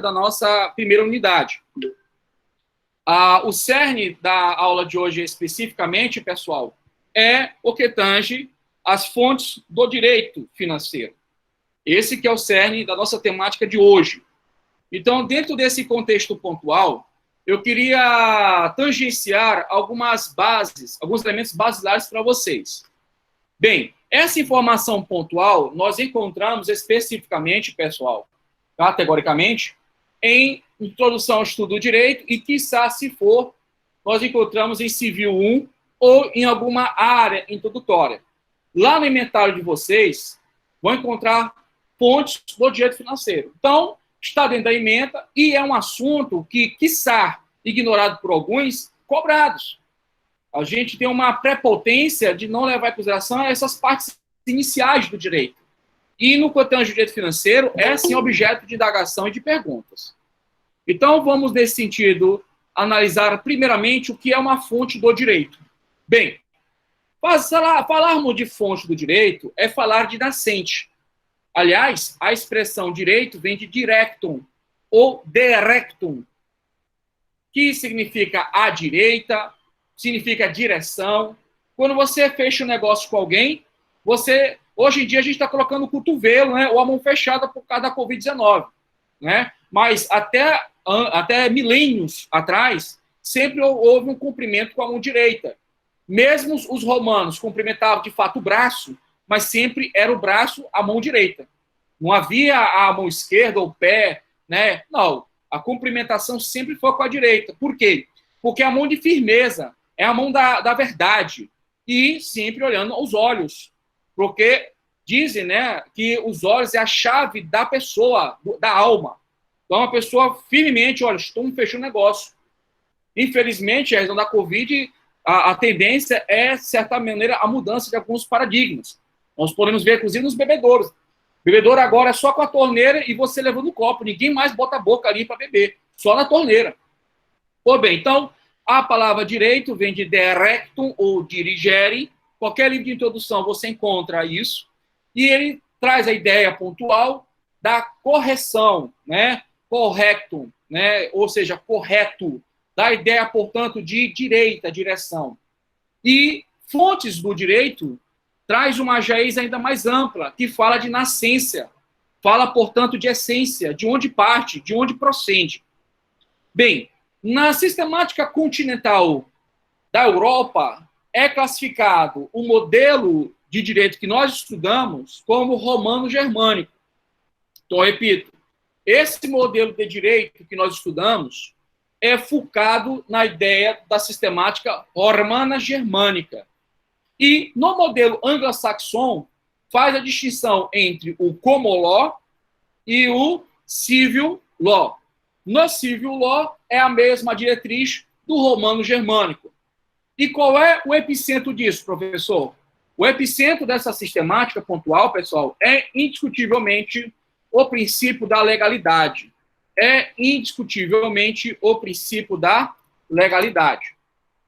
da nossa primeira unidade. O cerne da aula de hoje, especificamente, pessoal, é o que tange as fontes do direito financeiro. Esse que é o cerne da nossa temática de hoje. Então, dentro desse contexto pontual, eu queria tangenciar algumas bases, alguns elementos basilares para vocês. Bem, essa informação pontual nós encontramos especificamente, pessoal, categoricamente, em Introdução ao Estudo do Direito e, quiçá, se for, nós encontramos em Civil 1 ou em alguma área introdutória. Lá no inventário de vocês, vão encontrar fontes do direito financeiro. Então, está dentro da ementa e é um assunto que, quiçá, ignorado por alguns, cobrados. A gente tem uma prepotência de não levar em consideração essas partes iniciais do direito. E no que tange o direito financeiro, é sim objeto de indagação e de perguntas. Então, vamos, nesse sentido, analisar primeiramente o que é uma fonte do direito. Bem, falarmos de fonte do direito é falar de nascente. Aliás, a expressão direito vem de directum ou directum, que significa à direita, significa direção. Quando você fecha um negócio com alguém, hoje em dia a gente está colocando o cotovelo, né, ou a mão fechada por causa da Covid-19. Né? Mas até milênios atrás, sempre houve um cumprimento com a mão direita. Mesmo os romanos cumprimentavam de fato o braço, mas sempre era o braço, a mão direita. Não havia a mão esquerda ou o pé, né? Não, a cumprimentação sempre foi com a direita. Por quê? Porque a mão de firmeza é a mão da verdade e sempre olhando aos olhos. Porque dizem, né, que os olhos é a chave da pessoa, da alma. Então, a pessoa firmemente, olha, estamos fechando o negócio. Infelizmente, a razão da Covid, a tendência é, de certa maneira, a mudança de alguns paradigmas. Nós podemos ver, inclusive, nos bebedouros. Bebedouro agora é só com a torneira e você levando o copo. Ninguém mais bota a boca ali para beber, só na torneira. Pois bem, então, a palavra direito vem de directum ou dirigere. Qualquer livro de introdução você encontra isso. E ele traz a ideia pontual da correção, né? Correctum, né? Ou seja, correto. Da ideia, portanto, de direita, direção. E fontes do direito traz uma raiz ainda mais ampla, que fala de nascência. Fala, portanto, de essência, de onde parte, de onde procede. Bem, na sistemática continental da Europa, é classificado o modelo de direito que nós estudamos como romano-germânico. Então, repito, esse modelo de direito que nós estudamos é focado na ideia da sistemática romana-germânica. E no modelo anglo-saxão, faz a distinção entre o common law e o civil law. No civil law é a mesma diretriz do romano-germânico. E qual é o epicentro disso, professor? O epicentro dessa sistemática pontual, pessoal, é indiscutivelmente o princípio da legalidade. É indiscutivelmente o princípio da legalidade.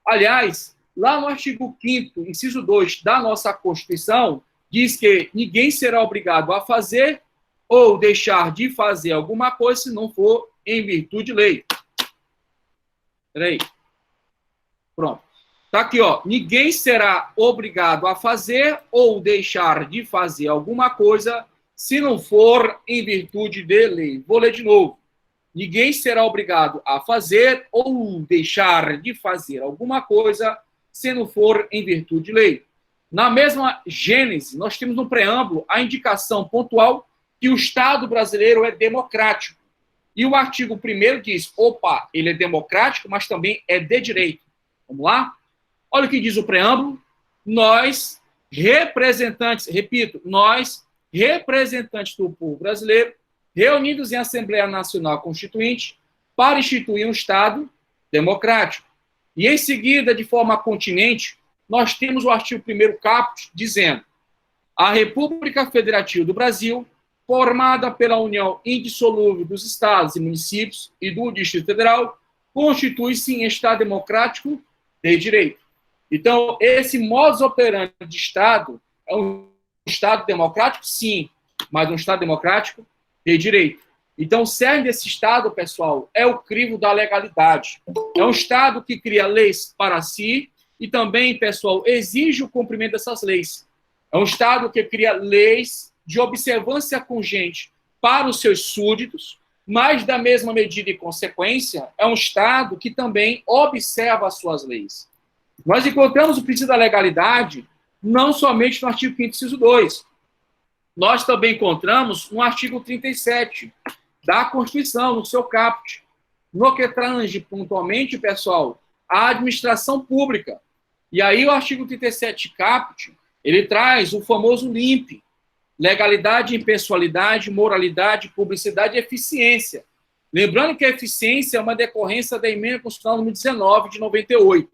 Aliás, lá no artigo 5º, inciso 2 da nossa Constituição, diz que ninguém será obrigado a fazer ou deixar de fazer alguma coisa se não for em virtude de lei. Peraí. Pronto. Tá aqui, ó. Ninguém será obrigado a fazer ou deixar de fazer alguma coisa se não for em virtude de lei. Vou ler de novo. Ninguém será obrigado a fazer ou deixar de fazer alguma coisa se não for em virtude de lei. Na mesma Gênese, nós temos no preâmbulo a indicação pontual que o Estado brasileiro é democrático. E o artigo 1º diz, opa, ele é democrático, mas também é de direito. Vamos lá? Olha o que diz o preâmbulo. Nós, representantes, repito, nós, representantes do povo brasileiro, reunidos em Assembleia Nacional Constituinte, para instituir um Estado democrático. E, em seguida, de forma continente, nós temos o artigo 1º caput, dizendo: a República Federativa do Brasil, formada pela união indissolúvel dos estados e municípios e do Distrito Federal, constitui-se em Estado democrático de direito. Então, esse modus operandi de Estado é um Estado democrático, sim, mas um Estado democrático de direito. Então, o cerne desse Estado, pessoal, é o crivo da legalidade. É um Estado que cria leis para si e também, pessoal, exige o cumprimento dessas leis. É um Estado que cria leis de observância congente para os seus súditos, mas, da mesma medida e consequência, é um Estado que também observa as suas leis. Nós encontramos o princípio da legalidade não somente no artigo 5º, inciso 2. Nós também encontramos no artigo 37 da Constituição, no seu caput, no que tange pontualmente, pessoal, a administração pública. E aí o artigo 37 caput, ele traz o famoso LIMP, legalidade, impessoalidade, moralidade, publicidade e eficiência. Lembrando que a eficiência é uma decorrência da emenda constitucional número 19 de 98.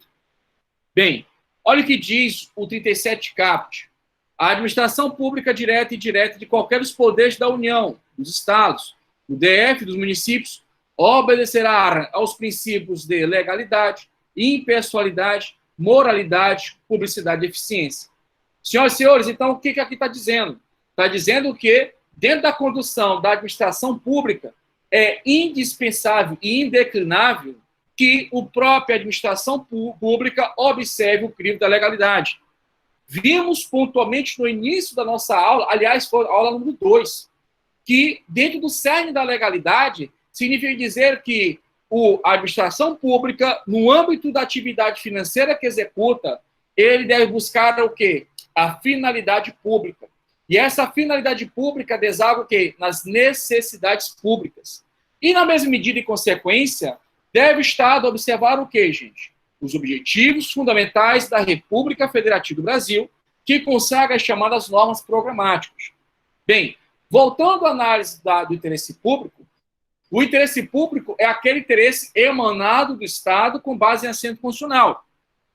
Bem, olha o que diz o 37 caput. A administração pública direta e indireta de qualquer dos poderes da União, dos Estados, do DF, dos municípios, obedecerá aos princípios de legalidade, impessoalidade, moralidade, publicidade e eficiência. Senhoras e senhores, então o que aqui está dizendo? Está dizendo que, dentro da condução da administração pública, é indispensável e indeclinável que a própria administração pública observe o crivo da legalidade. Vimos pontualmente no início da nossa aula, aliás, foi a aula número 2, que dentro do cerne da legalidade significa dizer que a administração pública, no âmbito da atividade financeira que executa, ele deve buscar o quê? A finalidade pública. E essa finalidade pública deságua o quê? Nas necessidades públicas. E, na mesma medida e consequência, deve o Estado observar o quê, gente? Os objetivos fundamentais da República Federativa do Brasil, que consagra as chamadas normas programáticas. Bem, voltando à análise do interesse público, o interesse público é aquele interesse emanado do Estado com base em assento constitucional.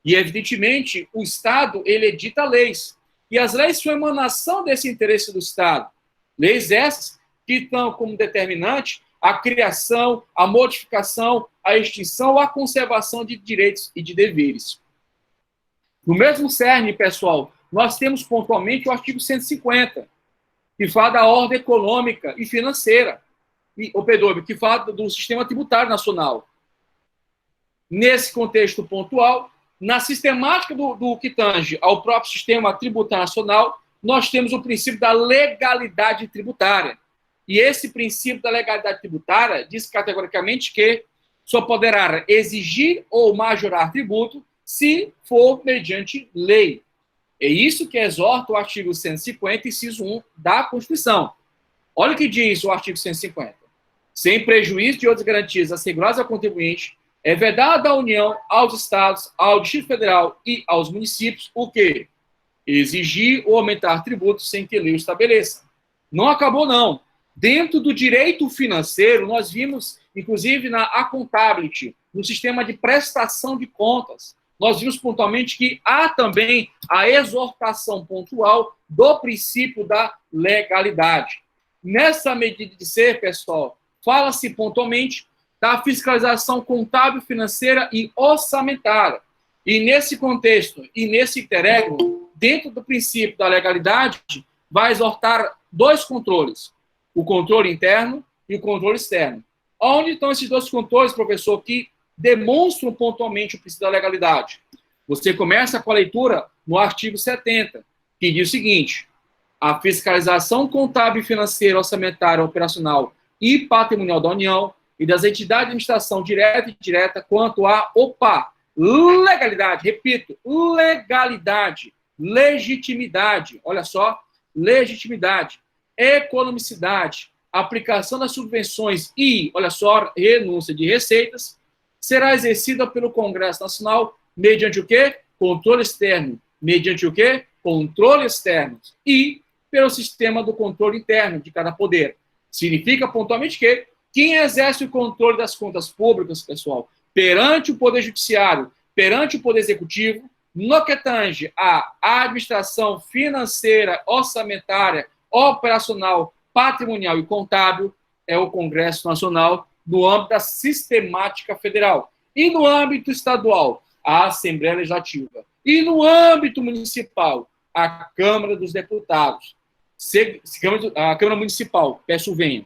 E, evidentemente, o Estado, ele edita leis. E as leis são emanação desse interesse do Estado. Leis essas que estão como determinante a criação, a modificação, a extinção ou a conservação de direitos e de deveres. No mesmo cerne, pessoal, nós temos pontualmente o artigo 150, que fala da ordem econômica e financeira, que fala do sistema tributário nacional. Nesse contexto pontual, na sistemática do que tange ao próprio sistema tributário nacional, nós temos o princípio da legalidade tributária. E esse princípio da legalidade tributária diz categoricamente que só poderá exigir ou majorar tributo se for mediante lei. É isso que exorta o artigo 150, inciso 1 da Constituição. Olha o que diz o artigo 150. Sem prejuízo de outras garantias asseguradas ao contribuinte, é vedado à União, aos Estados, ao Distrito Federal e aos municípios o quê? Exigir ou aumentar tributos sem que lei o estabeleça. Não acabou, não. Dentro do direito financeiro, nós vimos, inclusive na Accountability, no sistema de prestação de contas, nós vimos pontualmente que há também a exortação pontual do princípio da legalidade. Nessa medida de ser, pessoal, fala-se pontualmente da fiscalização contábil, financeira e orçamentária. E nesse contexto, e nesse interregno, dentro do princípio da legalidade, vai exortar dois controles, o controle interno e o controle externo. Onde estão esses dois controles, professor, que demonstram pontualmente o princípio da legalidade? Você começa com a leitura no artigo 70, que diz o seguinte: a fiscalização contábil, financeira, orçamentária, operacional e patrimonial da União e das entidades de administração direta e indireta quanto à legalidade, repito, legalidade, legitimidade, olha só, legitimidade, economicidade, aplicação das subvenções e, olha só, renúncia de receitas, será exercida pelo Congresso Nacional mediante o quê? Controle externo. Mediante o quê? Controle externo. E pelo sistema do controle interno de cada poder. Significa pontualmente que quem exerce o controle das contas públicas, pessoal, perante o Poder Judiciário, perante o Poder Executivo, no que tange à administração financeira, orçamentária, operacional, patrimonial e contábil, é o Congresso Nacional, no âmbito da sistemática federal. E no âmbito estadual, a Assembleia Legislativa. E no âmbito municipal, a Câmara dos Deputados. A Câmara Municipal, peço venha.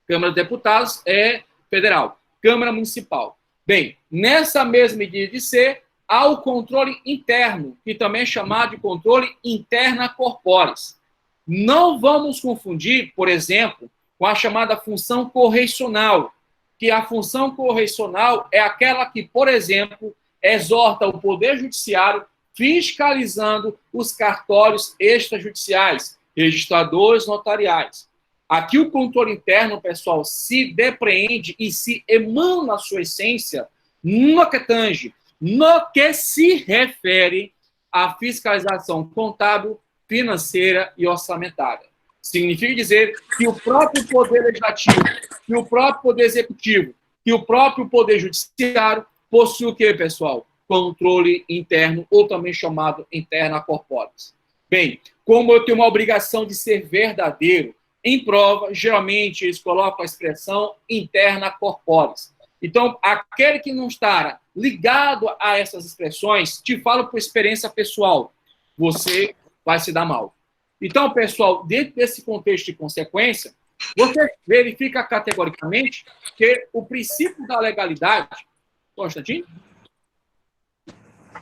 Câmara dos Deputados é federal. Câmara Municipal. Bem, nessa mesma medida de ser, há o controle interno, que também é chamado de controle interna corporis. Não vamos confundir, por exemplo, com a chamada função correicional, que a função correicional é aquela que, por exemplo, exorta o Poder Judiciário fiscalizando os cartórios extrajudiciais, registradores notariais. Aqui o controle interno, pessoal, se depreende e se emana na sua essência no que tange, no que se refere à fiscalização contábil, financeira e orçamentária. Significa dizer que o próprio Poder Legislativo, que o próprio Poder Executivo, que o próprio Poder Judiciário possui o quê, pessoal? Controle interno, ou também chamado interna corporis. Bem, como eu tenho uma obrigação de ser verdadeiro, em prova, geralmente eles colocam a expressão interna corporis. Então, aquele que não está ligado a essas expressões, te falo por experiência pessoal, você vai se dar mal. Então, pessoal, dentro desse contexto de consequência, você verifica categoricamente que o princípio da legalidade... Só um instantinho.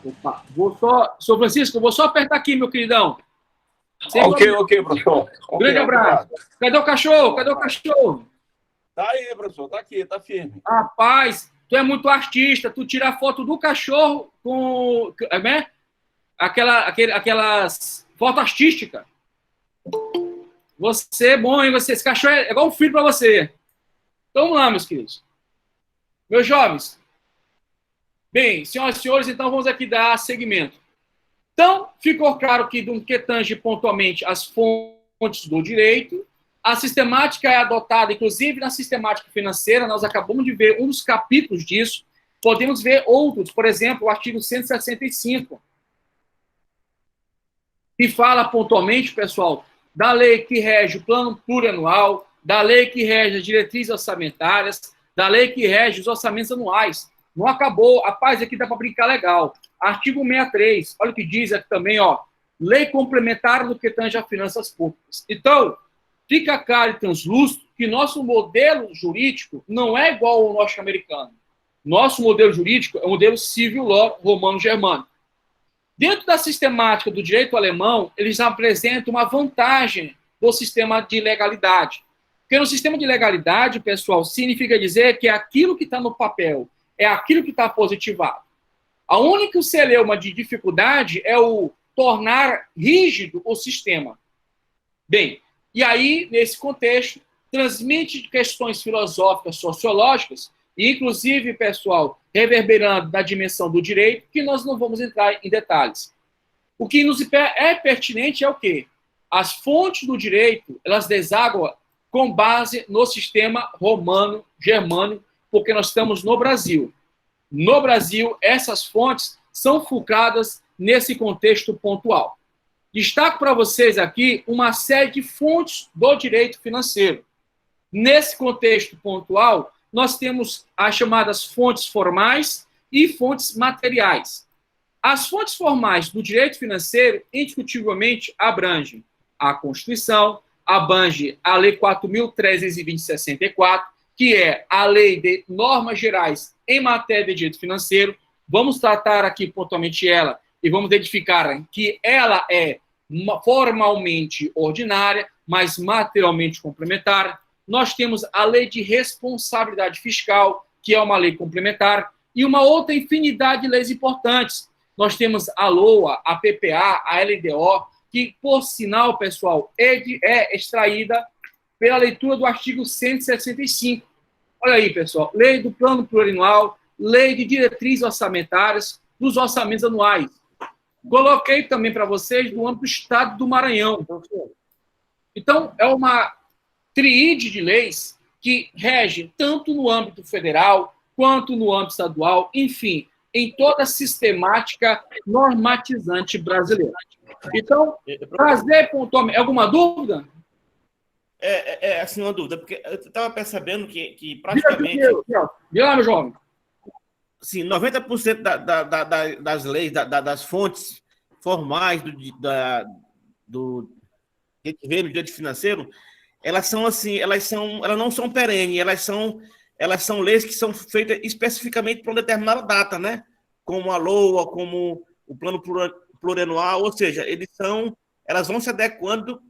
Opa, Sr. Francisco, vou só apertar aqui, meu queridão. Ok, professor. Grande abraço. Cadê o cachorro? Cadê o cachorro? Tá aí, professor. Tá aqui, tá firme. Rapaz, tu é muito artista. Tu tira a foto do cachorro com... né? Aquelas fotos artísticas. Você é bom, hein? Esse cachorro é igual um filho para você. Então, vamos lá, meus queridos. Meus jovens. Bem, senhoras e senhores, então vamos aqui dar seguimento. Então, ficou claro que, do que tange pontualmente as fontes do direito, a sistemática é adotada, inclusive na sistemática financeira, nós acabamos de ver um dos capítulos disso, podemos ver outros, por exemplo, o artigo 165, que fala pontualmente, pessoal, da lei que rege o plano plurianual, da lei que rege as diretrizes orçamentárias, da lei que rege os orçamentos anuais. Não acabou. Rapaz, aqui dá para brincar legal. Artigo 63, olha o que diz aqui também, ó. Lei complementar do que tange a finanças públicas. Então, fica claro e translúcido que nosso modelo jurídico não é igual ao norte-americano. Nosso modelo jurídico é o modelo civil law romano-germânico. Dentro da sistemática do direito alemão, eles apresentam uma vantagem do sistema de legalidade. Porque no sistema de legalidade, pessoal, significa dizer que aquilo que está no papel é aquilo que está positivado. A única celeuma de dificuldade é o tornar rígido o sistema. Bem, e aí, nesse contexto, transmite questões filosóficas, sociológicas, e inclusive, pessoal, reverberando na dimensão do direito, que nós não vamos entrar em detalhes. O que nos é pertinente é o quê? As fontes do direito, elas desaguam com base no sistema romano-germânico, porque nós estamos no Brasil. No Brasil, essas fontes são focadas nesse contexto pontual. Destaco para vocês aqui uma série de fontes do direito financeiro. Nesse contexto pontual, nós temos as chamadas fontes formais e fontes materiais. As fontes formais do direito financeiro, indiscutivelmente, abrangem a Constituição, abrange a Lei 4.320 de 64, que é a Lei de Normas Gerais em Matéria de Direito Financeiro. Vamos tratar aqui pontualmente ela e vamos identificar que ela é formalmente ordinária, mas materialmente complementar. Nós temos a Lei de Responsabilidade Fiscal, que é uma lei complementar, e uma outra infinidade de leis importantes. Nós temos a LOA, a PPA, a LDO, que, por sinal, pessoal, é extraída pela leitura do artigo 165. Olha aí, pessoal, lei do plano plurianual, lei de diretrizes orçamentárias dos orçamentos anuais. Coloquei também para vocês do âmbito do Estado do Maranhão. Então, é uma tríade de leis que regem tanto no âmbito federal quanto no âmbito estadual, enfim, em toda a sistemática normatizante brasileira. Então, trazer pontualmente... Alguma dúvida? Assim, uma dúvida, porque eu estava percebendo que praticamente... Diga lá, meu jovem. Sim, 90% das leis, das fontes formais do que vem no direito financeiro, elas são assim, elas não são perenes, elas são leis que são feitas especificamente para uma determinada data, né? Como a LOA, como o plano plurianual, ou seja, elas vão se adequando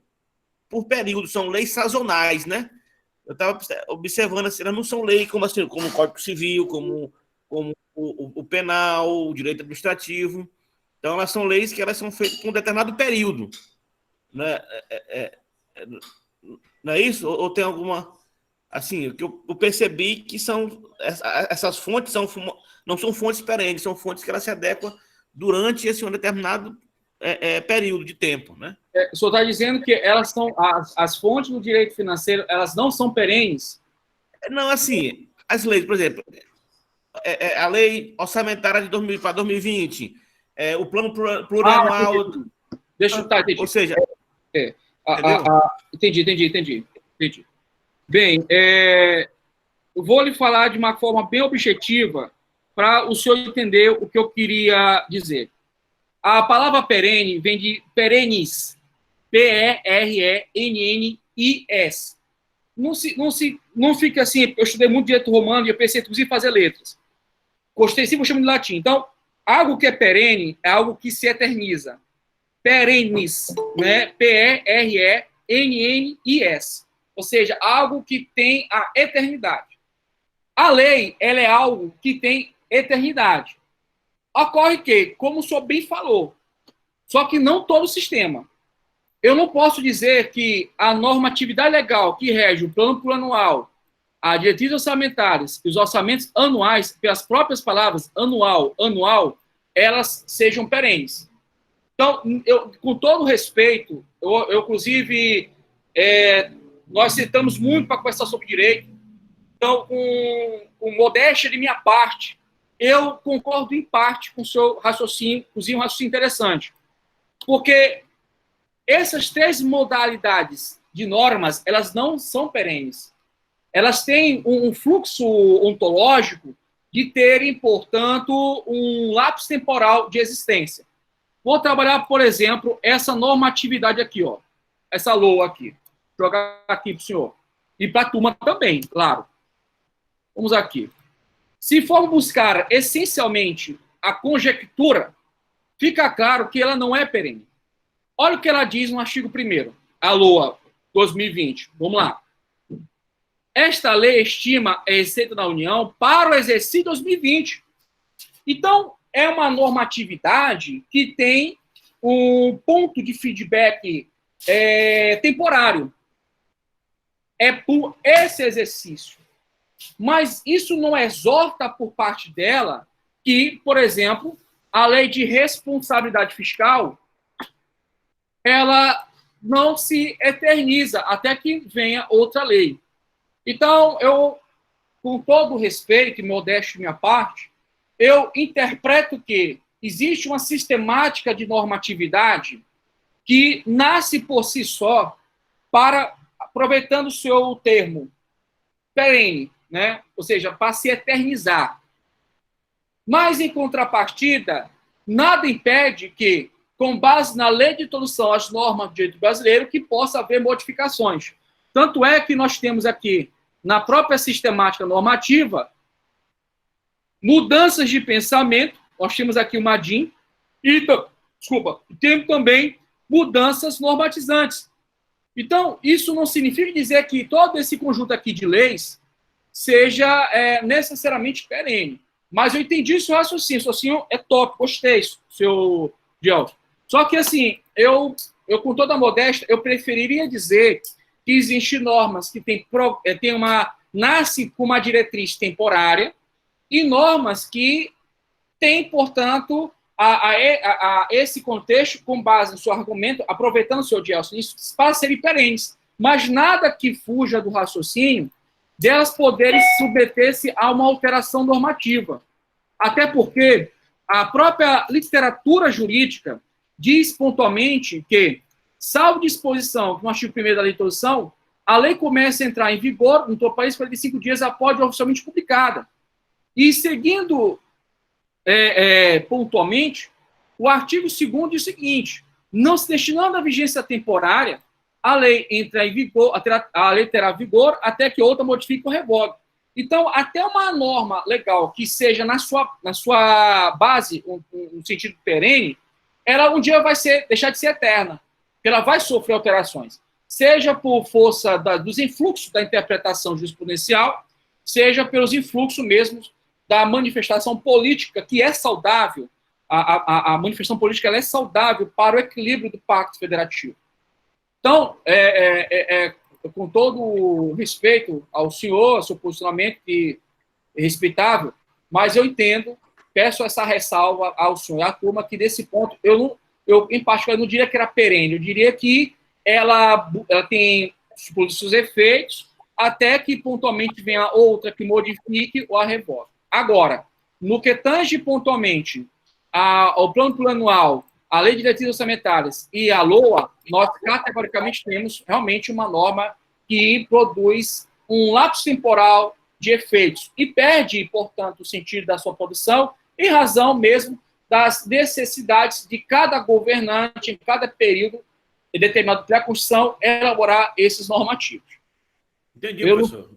por período, são leis sazonais, né? Eu estava observando assim, elas não são leis como assim, como o Código Civil, como o penal, o direito administrativo. Então, elas são leis que elas são feitas por um determinado período, né? Não é isso? Ou tem alguma... Assim, o que eu percebi que essas fontes não são fontes perenes, são fontes que elas se adequam durante esse um determinado período de tempo, né? O senhor está dizendo que elas são as fontes do direito financeiro, elas não são perenes? Não, assim, as leis, por exemplo, a lei orçamentária de 2000 para 2020, o plano plurianual... Deixa eu... Tá, entendi. Ou seja... Entendi. Bem, eu vou lhe falar de uma forma bem objetiva para o senhor entender o que eu queria dizer. A palavra perene vem de perennis, P-E-R-E-N-N-I-S. Não fica assim, eu estudei muito direito romano e eu pensei, inclusive, em fazer letras. Gostei, sempre chamo de latim. Então, algo que é perene é algo que se eterniza. Perennis, né? P-E-R-E-N-N-I-S. Ou seja, algo que tem a eternidade. A lei, ela é algo que tem eternidade. Ocorre que, como o senhor bem falou, só que não todo o sistema. Eu não posso dizer que a normatividade legal que rege o plano plurianual, as diretrizes orçamentárias e os orçamentos anuais, pelas próprias palavras anual, elas sejam perenes. Então, com todo respeito, eu inclusive, nós citamos muito para conversar sobre direito. Então, com modéstia de minha parte, eu concordo em parte com o seu raciocínio, inclusive um raciocínio interessante. Porque essas três modalidades de normas, elas não são perenes. Elas têm um fluxo ontológico de terem, portanto, um lapso temporal de existência. Vou trabalhar, por exemplo, essa normatividade aqui, ó. Essa LOA aqui. Vou jogar aqui para o senhor. E para a turma também, claro. Vamos aqui. Se formos buscar essencialmente a conjectura, fica claro que ela não é perene. Olha o que ela diz no artigo 1º, a LOA 2020. Vamos lá. Esta lei estima a receita da União para o exercício 2020. Então, é uma normatividade que tem um ponto de feedback temporário. É por esse exercício. Mas isso não exorta por parte dela que, por exemplo, a lei de responsabilidade fiscal ela não se eterniza até que venha outra lei. Então, eu, com todo respeito e modéstia de minha parte, eu interpreto que existe uma sistemática de normatividade que nasce por si só para, aproveitando o seu termo, perene, né? Ou seja, para se eternizar. Mas, em contrapartida, nada impede que, com base na lei de introdução às normas do direito brasileiro, que possa haver modificações. Tanto é que nós temos aqui, na própria sistemática normativa, mudanças de pensamento, nós temos aqui o MADIM, e temos também mudanças normatizantes. Então, isso não significa dizer que todo esse conjunto aqui de leis seja necessariamente perene. Mas eu entendi seu raciocínio. Seu raciocínio é top, gostei, seu Gelson. Só que, assim, eu com toda a modéstia, eu preferiria dizer que existem normas que nasce com uma diretriz temporária e normas que têm, portanto, a esse contexto, com base no seu argumento, aproveitando o seu Gelson, isso para serem perenes. Mas nada que fuja do raciocínio delas poderem submeter-se a uma alteração normativa. Até porque a própria literatura jurídica diz pontualmente que, salvo disposição no artigo 1º da lei de introdução, a lei começa a entrar em vigor no todo o país 45 dias após de oficialmente publicada. E, seguindo pontualmente, o artigo 2º diz o seguinte: não se destinando à vigência temporária, a lei entra em vigor, a lei terá vigor até que outra modifique ou revogue. Então, até uma norma legal que seja na sua base, um sentido perene, ela um dia vai deixar de ser eterna, porque ela vai sofrer alterações, seja por força dos influxos da interpretação jurisprudencial, seja pelos influxos mesmos da manifestação política, que é saudável. A manifestação política ela é saudável para o equilíbrio do Pacto Federativo. Então, com todo o respeito ao senhor, ao seu posicionamento, que é respeitável, mas eu entendo, peço essa ressalva ao senhor e à turma, que desse ponto, eu em particular, não diria que era perene, eu diria que ela tem seus efeitos, até que pontualmente venha outra que modifique ou a revogue. Agora, no que tange pontualmente ao plano plurianual, a Lei de Diretrizes Orçamentárias e a LOA, nós categoricamente temos realmente uma norma que produz um lapso temporal de efeitos e perde, portanto, o sentido da sua produção em razão mesmo das necessidades de cada governante, em cada período determinado pela Constituição, elaborar esses normativos. Entendi, professor.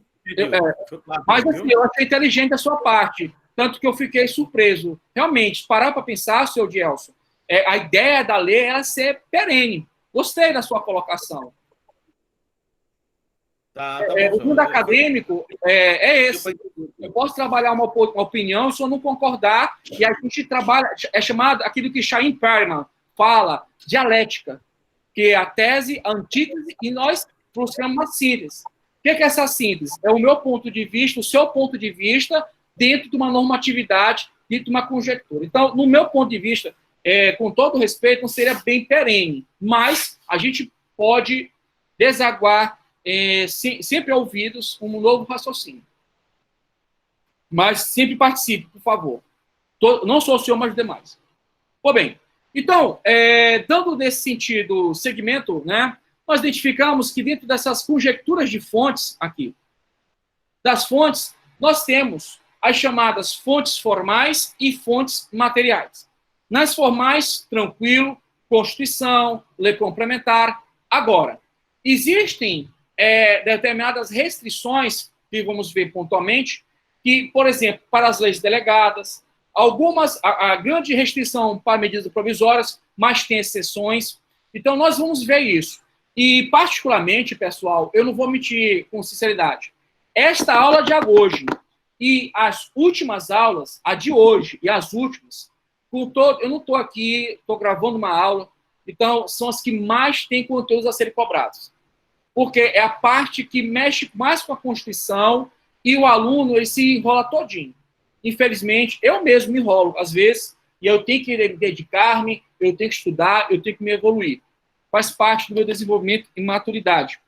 Mas assim, eu achei inteligente a sua parte, tanto que eu fiquei surpreso. Realmente, parar para pensar, senhor Gelson, a ideia da lei é ser perene. Gostei da sua colocação. O mundo acadêmico é esse. Eu posso trabalhar uma opinião se eu não concordar, e a gente trabalha, é chamado aquilo que Chaim Perman fala, dialética, que é a tese, a antítese, e nós buscamos uma síntese. O que é essa síntese? É o meu ponto de vista, o seu ponto de vista, dentro de uma normatividade, dentro de uma conjectura. Então, no meu ponto de vista, com todo respeito, não seria bem perene, mas a gente pode desaguar sempre ouvidos um novo raciocínio. Mas sempre participe, por favor. Não só o senhor, mas os demais. Pô, bem, então, dando nesse sentido segmento, né, nós identificamos que dentro dessas conjecturas de fontes aqui, das fontes, nós temos as chamadas fontes formais e fontes materiais. Nas formais, tranquilo, Constituição, lei complementar. Agora, existem determinadas restrições, que vamos ver pontualmente, que, por exemplo, para as leis delegadas, algumas, a grande restrição para medidas provisórias, mas tem exceções. Então, nós vamos ver isso. E, particularmente, pessoal, eu não vou mentir com sinceridade, esta aula de hoje e as últimas aulas, a de hoje e as últimas, eu não estou aqui, estou gravando uma aula, então são as que mais têm conteúdos a serem cobrados. Porque é a parte que mexe mais com a Constituição e o aluno ele se enrola todinho. Infelizmente, eu mesmo me enrolo, às vezes, e eu tenho que dedicar-me, eu tenho que estudar, eu tenho que me evoluir. Faz parte do meu desenvolvimento e maturidade.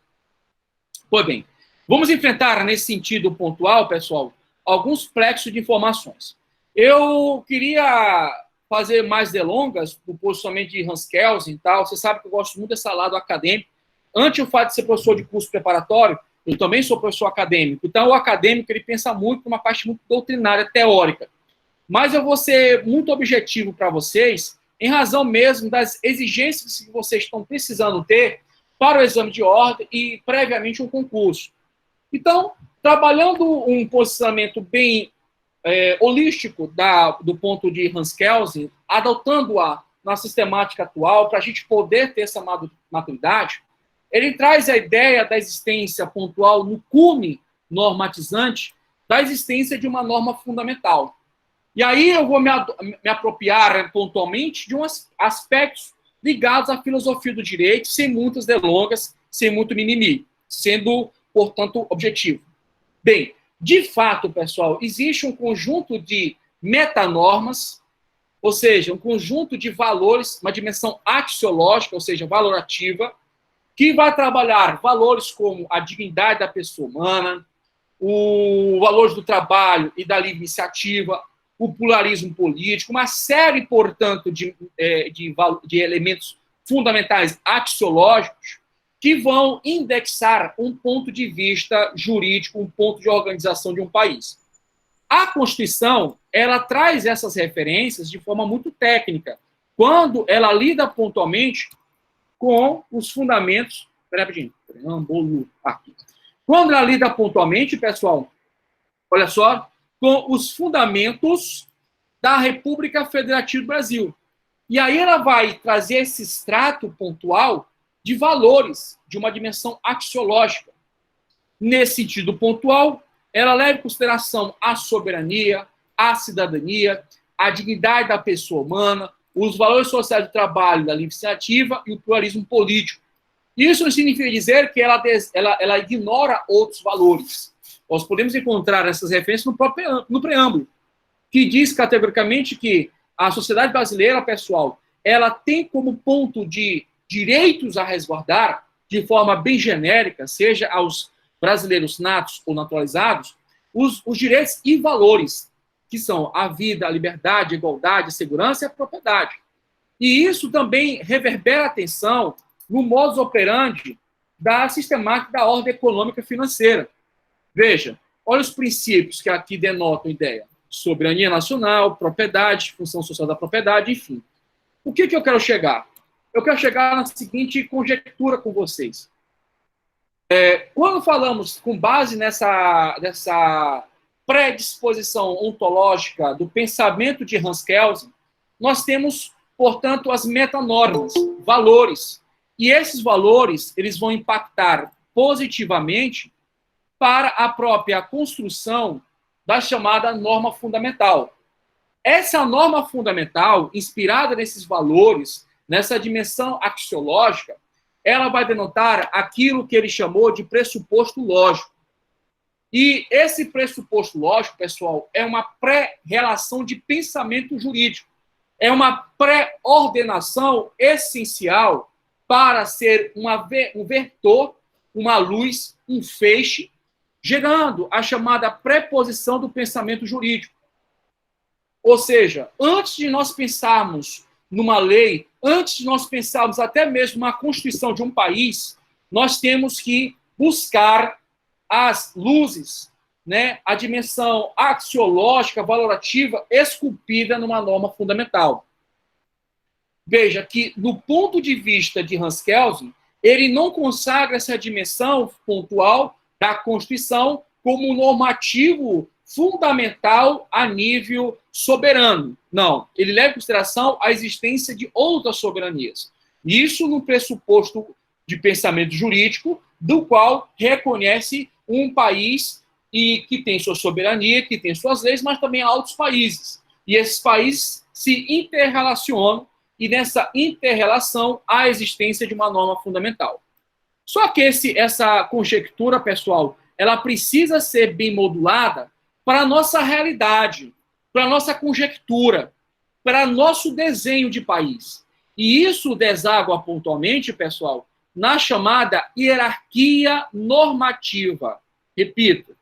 Pois bem, vamos enfrentar, nesse sentido pontual, pessoal, alguns plexos de informações. Eu queria fazer mais delongas do posicionamento de Hans Kelsen e tal. Você sabe que eu gosto muito desse lado acadêmico. Antes o fato de ser professor de curso preparatório, eu também sou professor acadêmico. Então, o acadêmico, ele pensa muito numa parte muito doutrinária, teórica. Mas eu vou ser muito objetivo para vocês, em razão mesmo das exigências que vocês estão precisando ter para o exame de ordem e, previamente, um concurso. Então, trabalhando um posicionamento bem holístico do ponto de Hans Kelsen, adotando-a na sistemática atual, para a gente poder ter essa maturidade, ele traz a ideia da existência pontual no cume normatizante da existência de uma norma fundamental. E aí eu vou me apropriar pontualmente de uns aspectos ligados à filosofia do direito, sem muitas delongas, sem muito mimimi, sendo, portanto, objetivo. Bem, de fato, pessoal, existe um conjunto de metanormas, ou seja, um conjunto de valores, uma dimensão axiológica, ou seja, valorativa, que vai trabalhar valores como a dignidade da pessoa humana, o valor do trabalho e da livre iniciativa, o pluralismo político, uma série, portanto, de elementos fundamentais axiológicos que vão indexar um ponto de vista jurídico, um ponto de organização de um país. A Constituição, ela traz essas referências de forma muito técnica, quando ela lida pontualmente com os fundamentos rapidinho. Preâmbulo. Aqui. Quando ela lida pontualmente, pessoal, olha só, com os fundamentos da República Federativa do Brasil. E aí ela vai trazer esse extrato pontual de valores, de uma dimensão axiológica. Nesse sentido pontual, ela leva em consideração a soberania, a cidadania, a dignidade da pessoa humana, os valores sociais do trabalho, da livre iniciativa e o pluralismo político. Isso não significa dizer que ela ignora outros valores. Nós podemos encontrar essas referências no preâmbulo, que diz categoricamente que a sociedade brasileira, pessoal, ela tem como ponto de direitos a resguardar, de forma bem genérica, seja aos brasileiros natos ou naturalizados, os direitos e valores, que são a vida, a liberdade, a igualdade, a segurança e a propriedade. E isso também reverbera a atenção no modus operandi da sistemática da ordem econômica e financeira. Veja, olha os princípios que aqui denotam a ideia. Soberania nacional, propriedade, função social da propriedade, enfim. O que eu quero chegar? Eu quero chegar na seguinte conjectura com vocês. Quando falamos com base nessa predisposição ontológica do pensamento de Hans Kelsen, nós temos, portanto, as metanormas, valores. E esses valores, eles vão impactar positivamente para a própria construção da chamada norma fundamental. Essa norma fundamental, inspirada nesses valores, nessa dimensão axiológica, ela vai denotar aquilo que ele chamou de pressuposto lógico. E esse pressuposto lógico, pessoal, é uma pré-relação de pensamento jurídico. É uma pré-ordenação essencial para ser um vetor, uma luz, um feixe, gerando a chamada preposição do pensamento jurídico. Ou seja, antes de nós pensarmos numa lei, antes de nós pensarmos até mesmo na constituição de um país, nós temos que buscar as luzes, né, a dimensão axiológica, valorativa, esculpida numa norma fundamental. Veja que, do ponto de vista de Hans Kelsen, ele não consagra essa dimensão pontual da Constituição como normativo fundamental a nível soberano. Não, ele leva em consideração a existência de outras soberanias. Isso no pressuposto de pensamento jurídico, do qual reconhece um país e que tem sua soberania, que tem suas leis, mas também há outros países. E esses países se interrelacionam, e nessa interrelação há a existência de uma norma fundamental. Só que essa conjectura, pessoal, ela precisa ser bem modulada para a nossa realidade, para a nossa conjectura, para nosso desenho de país. E isso deságua pontualmente, pessoal, na chamada hierarquia normativa. Repito,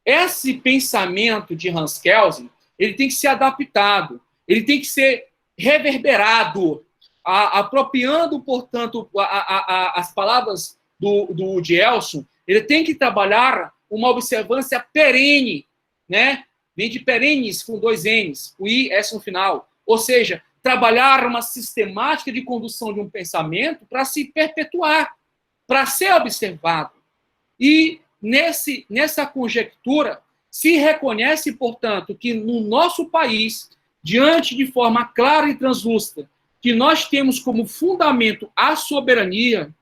esse pensamento de Hans Kelsen, ele tem que ser adaptado, ele tem que ser reverberado, apropriando, portanto, as palavras do Gelson, ele tem que trabalhar uma observância perene, né? Vem de perenes com 2 N's, o I, S no final. Ou seja, trabalhar uma sistemática de condução de um pensamento para se perpetuar, para ser observado. E nessa conjectura se reconhece, portanto, que no nosso país, diante de forma clara e translúcida, que nós temos como fundamento a soberania,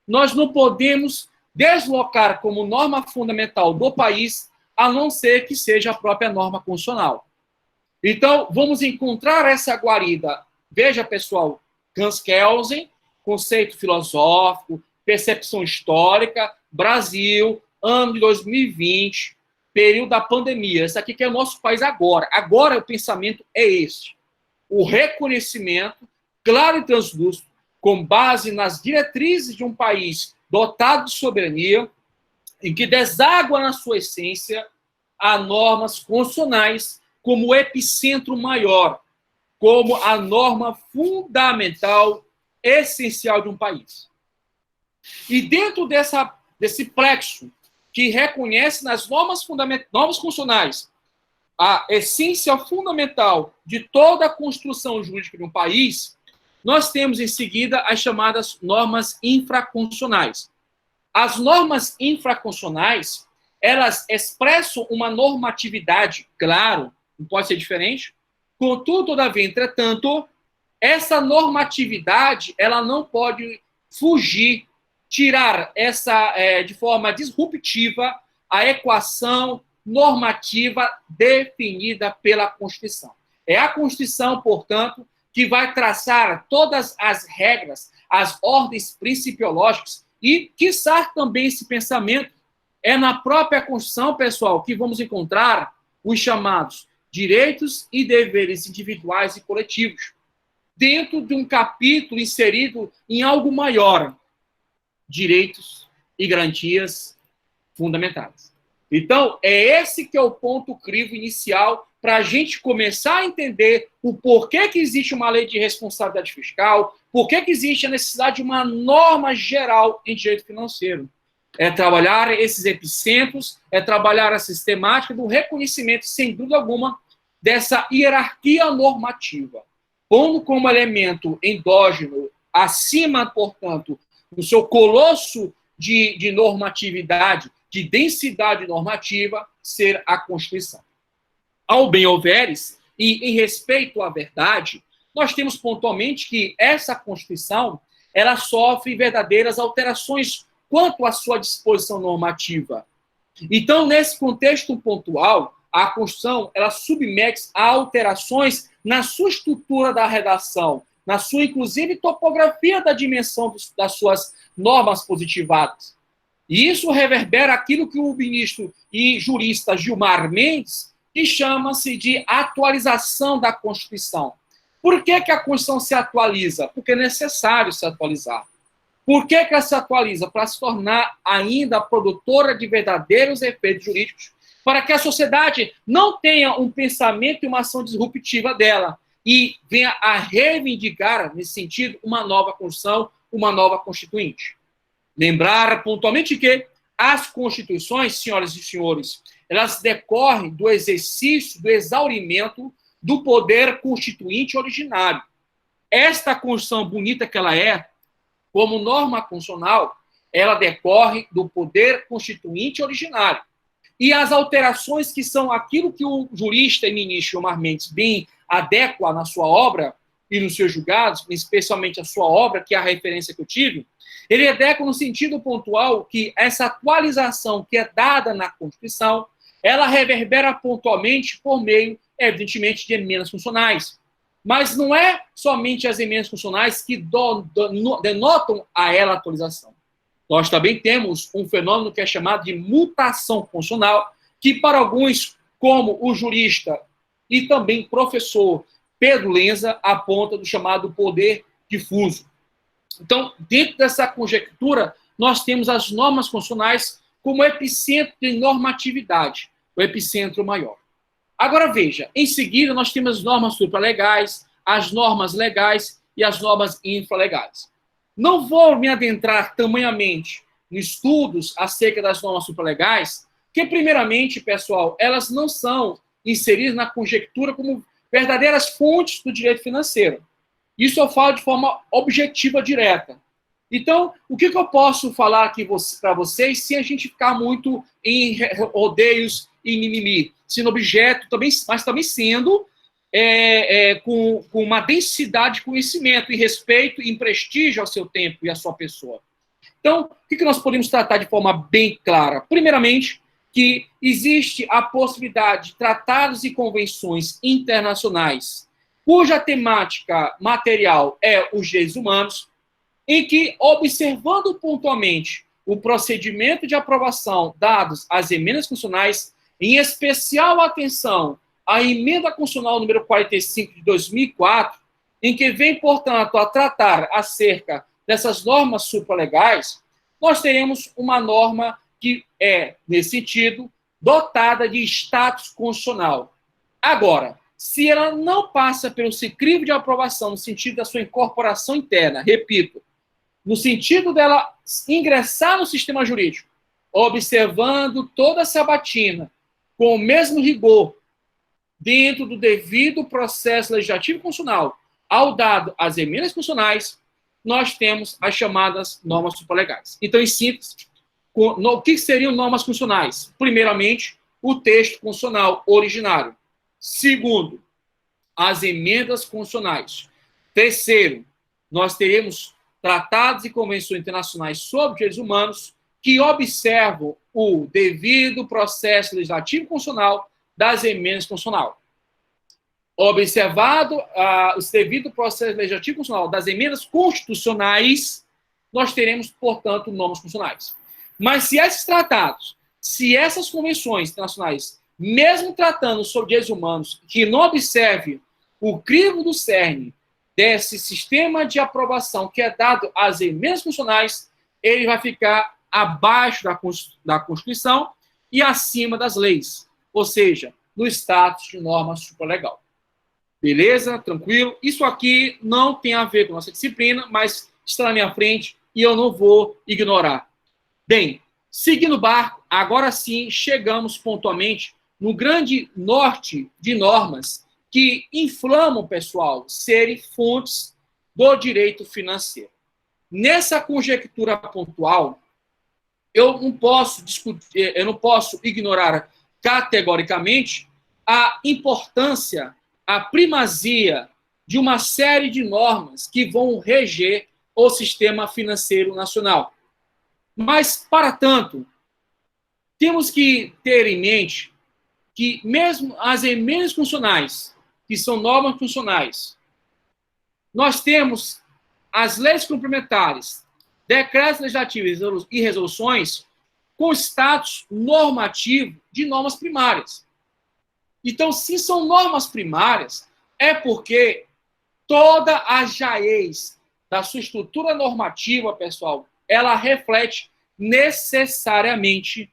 nós não podemos deslocar como norma fundamental do país, a não ser que seja a própria norma constitucional. Então, vamos encontrar essa guarida. Veja, pessoal, Hans Kelsen, conceito filosófico, percepção histórica, Brasil, ano de 2020, período da pandemia. Esse aqui que é o nosso país agora. Agora o pensamento é esse. O reconhecimento, claro e translúcido, com base nas diretrizes de um país dotado de soberania, em que deságua na sua essência a normas constitucionais como o epicentro maior, como a norma fundamental, essencial de um país. E dentro desse plexo que reconhece nas normas constitucionais a essência fundamental de toda a construção jurídica de um país, nós temos em seguida as chamadas normas infraconstitucionais. As normas infraconstitucionais, elas expressam uma normatividade, claro, não pode ser diferente. Contudo, todavia, entretanto, essa normatividade, ela não pode fugir, tirar essa, de forma disruptiva, a equação normativa definida pela Constituição. É a Constituição, portanto, que vai traçar todas as regras, as ordens principiológicas e, quiçá, também esse pensamento é na própria Constituição, pessoal, que vamos encontrar os chamados direitos e deveres individuais e coletivos, dentro de um capítulo inserido em algo maior, direitos e garantias fundamentais. Então, é esse que é o ponto crivo inicial para a gente começar a entender o porquê que existe uma lei de responsabilidade fiscal, porquê que existe a necessidade de uma norma geral em direito financeiro. É trabalhar esses epicentros, é trabalhar a sistemática do reconhecimento, sem dúvida alguma, dessa hierarquia normativa, pondo como elemento endógeno, acima, portanto, do seu colosso de normatividade, de densidade normativa, ser a Constituição. Ao bem houveres, e em respeito à verdade, nós temos pontualmente que essa Constituição, ela sofre verdadeiras alterações quanto à sua disposição normativa. Então, nesse contexto pontual, a Constituição, ela submete a alterações na sua estrutura da redação, na sua, inclusive, topografia da dimensão das suas normas positivadas. E isso reverbera aquilo que o ministro e jurista Gilmar Mendes, que chama-se de atualização da Constituição. Por que que a Constituição se atualiza? Porque é necessário se atualizar. Por que que ela se atualiza? Para se tornar ainda produtora de verdadeiros efeitos jurídicos, para que a sociedade não tenha um pensamento e uma ação disruptiva dela e venha a reivindicar, nesse sentido, uma nova Constituição, uma nova Constituinte. Lembrar pontualmente que as Constituições, senhoras e senhores, elas decorrem do exercício, do exaurimento do poder constituinte originário. Esta Constituição bonita que ela é, como norma constitucional, ela decorre do poder constituinte originário. E as alterações que são aquilo que o jurista e ministro Gilmar Mendes bem adequa na sua obra e nos seus julgados, especialmente a sua obra, que é a referência que eu tive, ele adequa no sentido pontual que essa atualização que é dada na Constituição, ela reverbera pontualmente por meio, evidentemente, de emendas constitucionais. Mas não é somente as emendas constitucionais que denotam a ela atualização. Nós também temos um fenômeno que é chamado de mutação constitucional, que para alguns, como o jurista e também professor Pedro Lenza, aponta do chamado poder difuso. Então, dentro dessa conjectura, nós temos as normas constitucionais como epicentro de normatividade, o epicentro maior. Agora, veja, em seguida, nós temos as normas supralegais, as normas legais e as normas infralegais. Não vou me adentrar tamanhamente em estudos acerca das normas supralegais, que, primeiramente, pessoal, elas não são inseridas na conjectura como verdadeiras fontes do direito financeiro. Isso eu falo de forma objetiva, direta. Então, o que eu posso falar aqui para vocês sem a gente ficar muito em rodeios e mimimi, sendo objeto, também, mas também sendo com uma densidade de conhecimento e respeito e prestígio ao seu tempo e à sua pessoa. Então, o que nós podemos tratar de forma bem clara? Primeiramente, que existe a possibilidade de tratados e convenções internacionais cuja temática material é os direitos humanos, em que, observando pontualmente o procedimento de aprovação dados às emendas constitucionais, em especial atenção à emenda constitucional número 45 de 2004, em que vem, portanto, a tratar acerca dessas normas supralegais, nós teremos uma norma que é, nesse sentido, dotada de status constitucional. Agora, se ela não passa pelo crivo de aprovação no sentido da sua incorporação interna, repito, no sentido dela ingressar no sistema jurídico, observando toda a sabatina, com o mesmo rigor, dentro do devido processo legislativo e constitucional, ao dado as emendas constitucionais, nós temos as chamadas normas supralegais. Então, em síntese, o que seriam normas constitucionais? Primeiramente, o texto constitucional originário. Segundo, as emendas constitucionais. Terceiro, nós teremos tratados e convenções internacionais sobre direitos humanos que observam o devido processo legislativo constitucional das emendas constitucionais. Observado o devido processo legislativo constitucional das emendas constitucionais, nós teremos, portanto, normas constitucionais. Mas se esses tratados, se essas convenções internacionais, mesmo tratando sobre direitos humanos, que não observe o crivo do cerne desse sistema de aprovação que é dado às emendas constitucionais, ele vai ficar abaixo da Constituição e acima das leis, ou seja, no status de norma supralegal. Beleza? Tranquilo? Isso aqui não tem a ver com a nossa disciplina, mas está na minha frente e eu não vou ignorar. Bem, seguindo o barco, agora sim chegamos pontualmente no grande norte de normas que inflamam, pessoal, serem fontes do direito financeiro. Nessa conjectura pontual, eu não posso discutir, eu não posso ignorar categoricamente a importância, a primazia de uma série de normas que vão reger o sistema financeiro nacional. Mas, para tanto, temos que ter em mente que mesmo as emendas constitucionais, que são normas constitucionais, nós temos as leis complementares, decretos legislativos e resoluções com status normativo de normas primárias. Então, se são normas primárias, é porque toda a jaez da sua estrutura normativa, pessoal, ela reflete necessariamente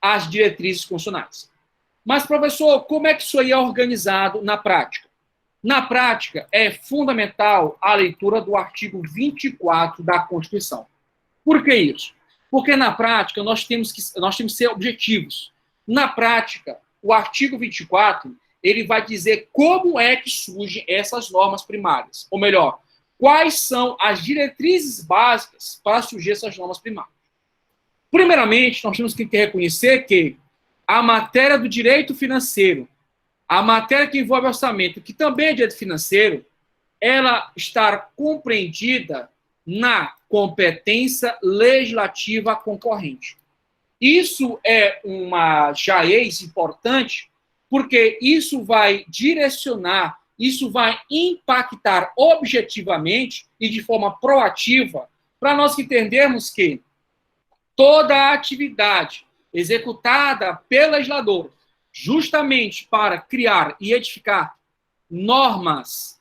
as diretrizes constitucionais. Mas, professor, como é que isso aí é organizado na prática? Na prática, é fundamental a leitura do artigo 24 da Constituição. Por que isso? Porque, na prática, nós temos que ser objetivos. Na prática, o artigo 24, ele vai dizer como é que surgem essas normas primárias. Ou melhor, quais são as diretrizes básicas para surgir essas normas primárias. Primeiramente, nós temos que reconhecer que a matéria do direito financeiro, a matéria que envolve orçamento, que também é direito financeiro, ela está compreendida na competência legislativa concorrente. Isso é uma jaez importante, porque isso vai direcionar, isso vai impactar objetivamente e de forma proativa para nós entendermos que toda a atividade executada pelo legislador justamente para criar e edificar normas,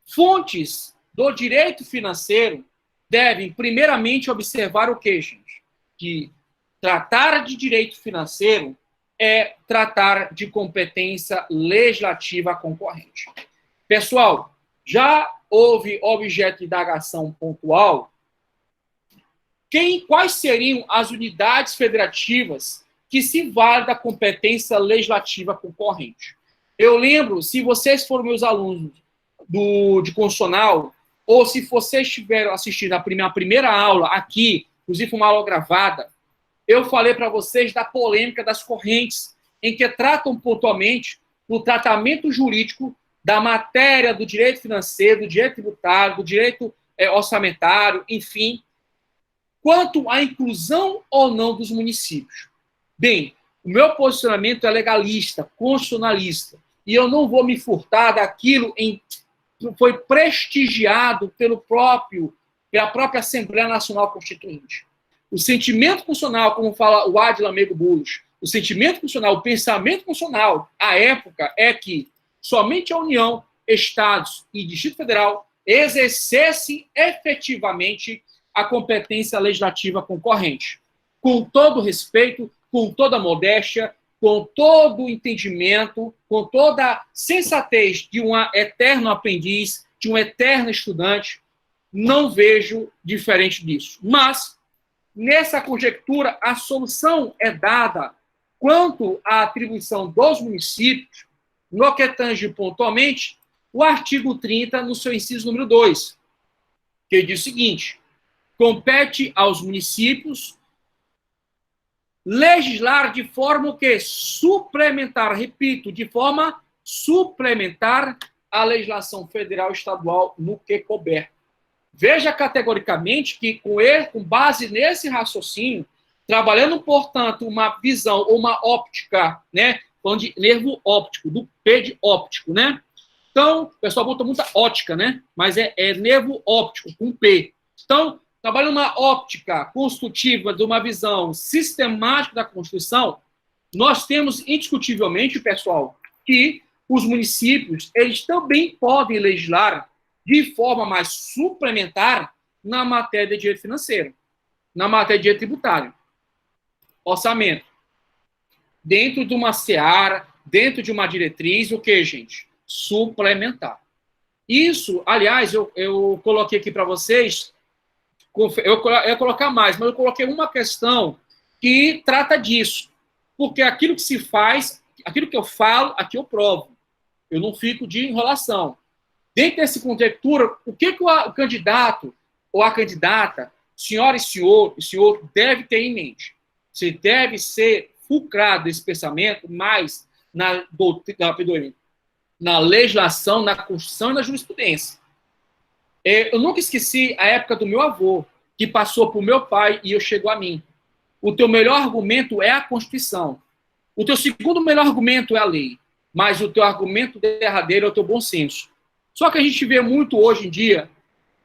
fontes do direito financeiro, devem primeiramente observar o quê, gente? Que tratar de direito financeiro é tratar de competência legislativa concorrente. Pessoal, já houve objeto de indagação pontual? Quais seriam as unidades federativas que se valem da competência legislativa concorrente? Eu lembro, se vocês foram meus alunos de constitucional, ou se vocês estiveram assistindo a primeira aula aqui, inclusive uma aula gravada, eu falei para vocês da polêmica das correntes, em que tratam pontualmente do tratamento jurídico da matéria do direito financeiro, do direito tributário, do direito orçamentário, enfim, quanto à inclusão ou não dos municípios. Bem, o meu posicionamento é legalista, constitucionalista, e eu não vou me furtar daquilo que foi prestigiado pela própria Assembleia Nacional Constituinte. O sentimento constitucional, como fala o Adila Mego Bullos, o sentimento constitucional, o pensamento constitucional, à época, é que somente a União, Estados e Distrito Federal exercessem efetivamente a competência legislativa concorrente. Com todo respeito, com toda modéstia, com todo o entendimento, com toda a sensatez de um eterno aprendiz, de um eterno estudante, não vejo diferente disso. Mas, nessa conjectura, a solução é dada quanto à atribuição dos municípios, no que tange pontualmente o artigo 30, no seu inciso número 2, que diz o seguinte: compete aos municípios legislar de forma que suplementar, repito, de forma suplementar a legislação federal e estadual no que couber. Veja categoricamente que, com base nesse raciocínio, trabalhando, portanto, uma visão ou uma óptica, né? Falando de nervo óptico, do P de óptico, né? Então, o pessoal botou muita ótica, né? Mas é nervo óptico, com P. Então, trabalhando uma óptica constitutiva de uma visão sistemática da Constituição, nós temos, indiscutivelmente, pessoal, que os municípios, eles também podem legislar de forma mais suplementar na matéria de direito financeiro, na matéria de direito tributário, orçamento. Dentro de uma seara, dentro de uma diretriz, o que, gente? Suplementar. Isso, aliás, eu coloquei aqui para vocês, eu ia colocar mais, mas eu coloquei uma questão que trata disso. Porque aquilo que se faz, aquilo que eu falo, aqui eu provo. Eu não fico de enrolação. Dentro dessa conjectura, o que o candidato ou a candidata, senhora e senhor, deve ter em mente? Você deve ser fulcrado esse pensamento mais na legislação, na Constituição e na jurisprudência. Eu nunca esqueci a época do meu avô, que passou para o meu pai e chegou a mim. O teu melhor argumento é a Constituição. O teu segundo melhor argumento é a lei. Mas o teu argumento derradeiro é o teu bom senso. Só que a gente vê muito hoje em dia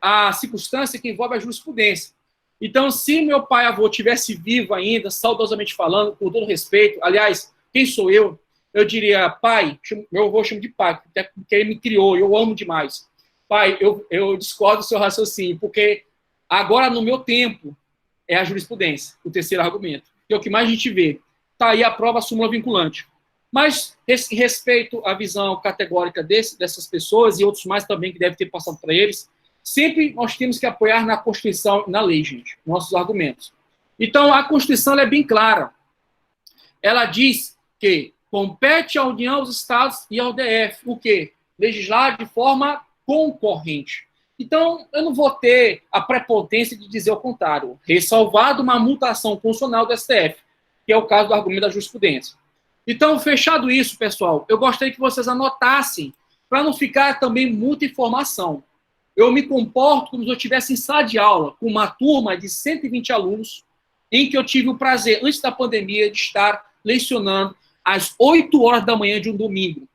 a circunstância que envolve a jurisprudência. Então, se meu pai e avô estivesse vivo ainda, saudosamente falando, com todo respeito, aliás, quem sou eu? Eu diria, pai, meu avô chama de pai, porque ele me criou, eu amo demais. Pai, eu discordo do seu raciocínio, porque agora, no meu tempo, é a jurisprudência, o terceiro argumento, que é o que mais a gente vê. Está aí a prova, a súmula vinculante. Mas, respeito à visão categórica dessas pessoas e outros mais também que devem ter passado para eles, sempre nós temos que apoiar na Constituição e na lei, gente, nossos argumentos. Então, a Constituição ela é bem clara. Ela diz que compete à União, aos Estados e ao DF o quê? Legislar de forma concorrente. Então, eu não vou ter a prepotência de dizer o contrário, ressalvado uma mutação constitucional do STF, que é o caso do argumento da jurisprudência. Então, fechado isso, pessoal, eu gostaria que vocês anotassem, para não ficar também muita informação. Eu me comporto como se eu estivesse em sala de aula, com uma turma de 120 alunos, em que eu tive o prazer, antes da pandemia, de estar lecionando às 8 horas da manhã de um domingo,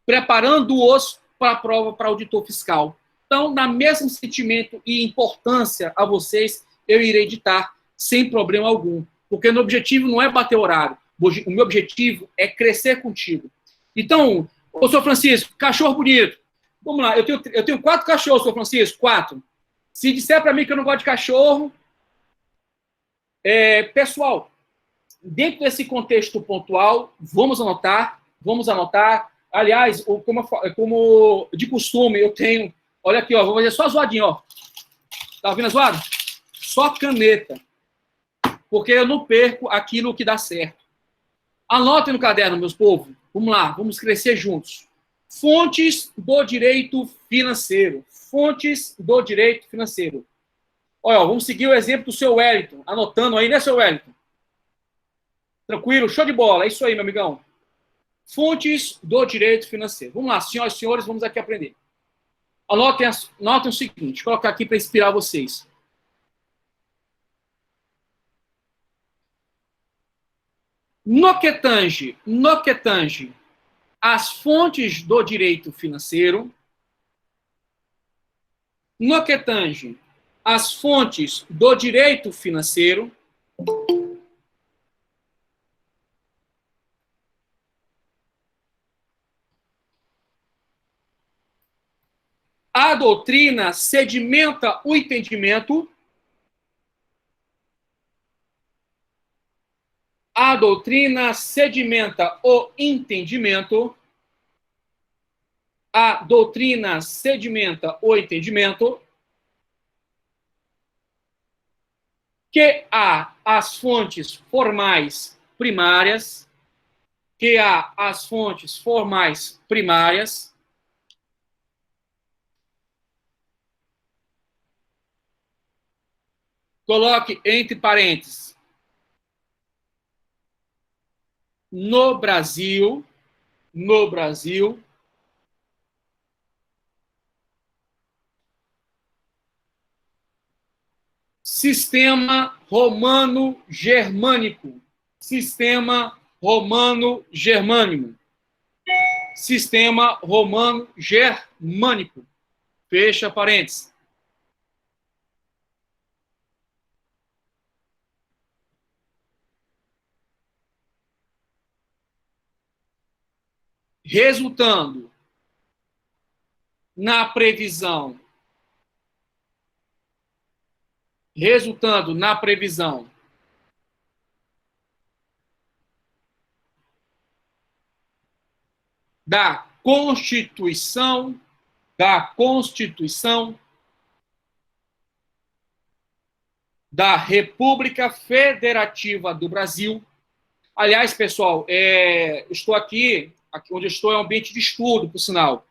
preparando-os para a prova para auditor fiscal. Então, na mesmo sentimento e importância a vocês, eu irei ditar sem problema algum, porque o meu objetivo não é bater horário, o meu objetivo é crescer contigo. Então, ô, senhor Francisco, cachorro bonito, vamos lá, eu tenho 4 cachorros, senhor Francisco, 4. Se disser para mim que eu não gosto de cachorro, pessoal, dentro desse contexto pontual, vamos anotar, aliás, como de costume, eu tenho, olha aqui, ó, vou fazer só zoadinho, ó, tá ouvindo a zoada? Só caneta, porque eu não perco aquilo que dá certo. Anotem no caderno, meus povos, vamos lá, vamos crescer juntos. Fontes do direito financeiro, fontes do direito financeiro. Olha, vamos seguir o exemplo do seu Wellington, anotando aí, né, seu Wellington? Tranquilo, show de bola, é isso aí, meu amigão. Fontes do direito financeiro. Vamos lá, senhoras e senhores, vamos aqui aprender. Anotem o seguinte, vou colocar aqui para inspirar vocês. No que tange as fontes do direito financeiro, no que tange as fontes do direito financeiro, a doutrina sedimenta o entendimento, a doutrina sedimenta o entendimento, a doutrina sedimenta o entendimento, que há as fontes formais primárias, coloque entre parênteses, no Brasil, sistema romano-germânico, sistema romano-germânico, sistema romano-germânico, fecha parênteses. Resultando na previsão da Constituição da República Federativa do Brasil. Aliás, pessoal, estou aqui onde eu estou é um ambiente de estudo, por sinal.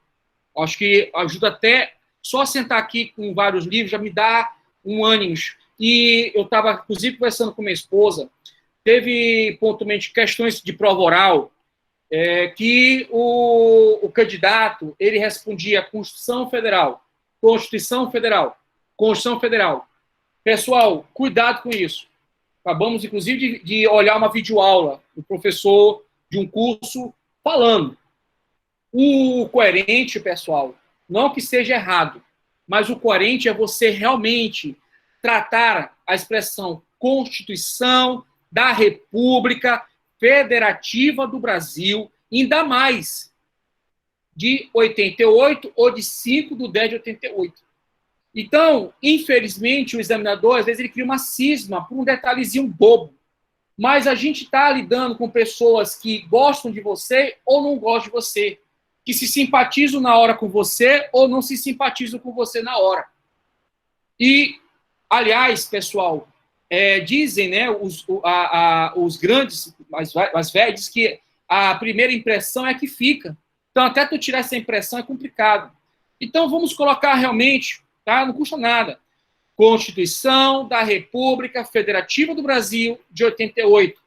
Acho que ajuda até, só sentar aqui com vários livros já me dá um ânimo. E eu estava, inclusive, conversando com minha esposa, teve pontualmente questões de prova oral, que o candidato, ele respondia Constituição Federal. Pessoal, cuidado com isso. Acabamos, inclusive, de olhar uma videoaula do professor de um curso falando. O coerente, pessoal, não que seja errado, mas o coerente é você realmente tratar a expressão Constituição da República Federativa do Brasil, ainda mais de 88 ou de 5/10/88. Então, infelizmente, o examinador, às vezes, ele cria uma cisma por um detalhezinho bobo. Mas a gente está lidando com pessoas que gostam de você ou não gostam de você, que se simpatizam na hora com você ou não se simpatizam com você na hora. E, aliás, pessoal, dizem, né, os grandes, mais velhos, que a primeira impressão é que fica. Então, até tu tirar essa impressão é complicado. Então, vamos colocar realmente, tá? Não custa nada. Constituição da República Federativa do Brasil de 88.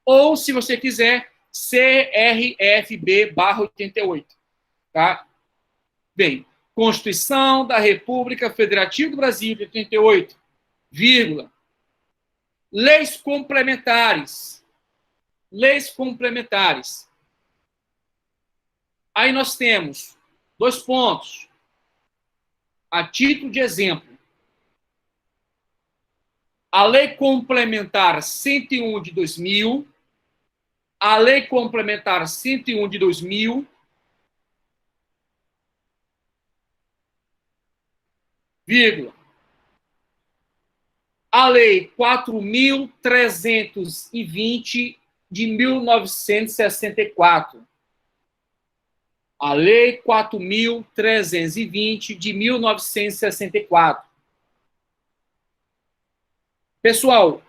Ou, se você quiser, CRFB/88. Tá? Bem, Constituição da República Federativa do Brasil de 88, vírgula. Leis complementares. Aí nós temos 2 pontos. A título de exemplo, a Lei Complementar 101 de 2000, a Lei Complementar 101 de 2000, vírgula, a Lei 4.320 de 1964. A Lei 4.320 de 1964. Pessoal,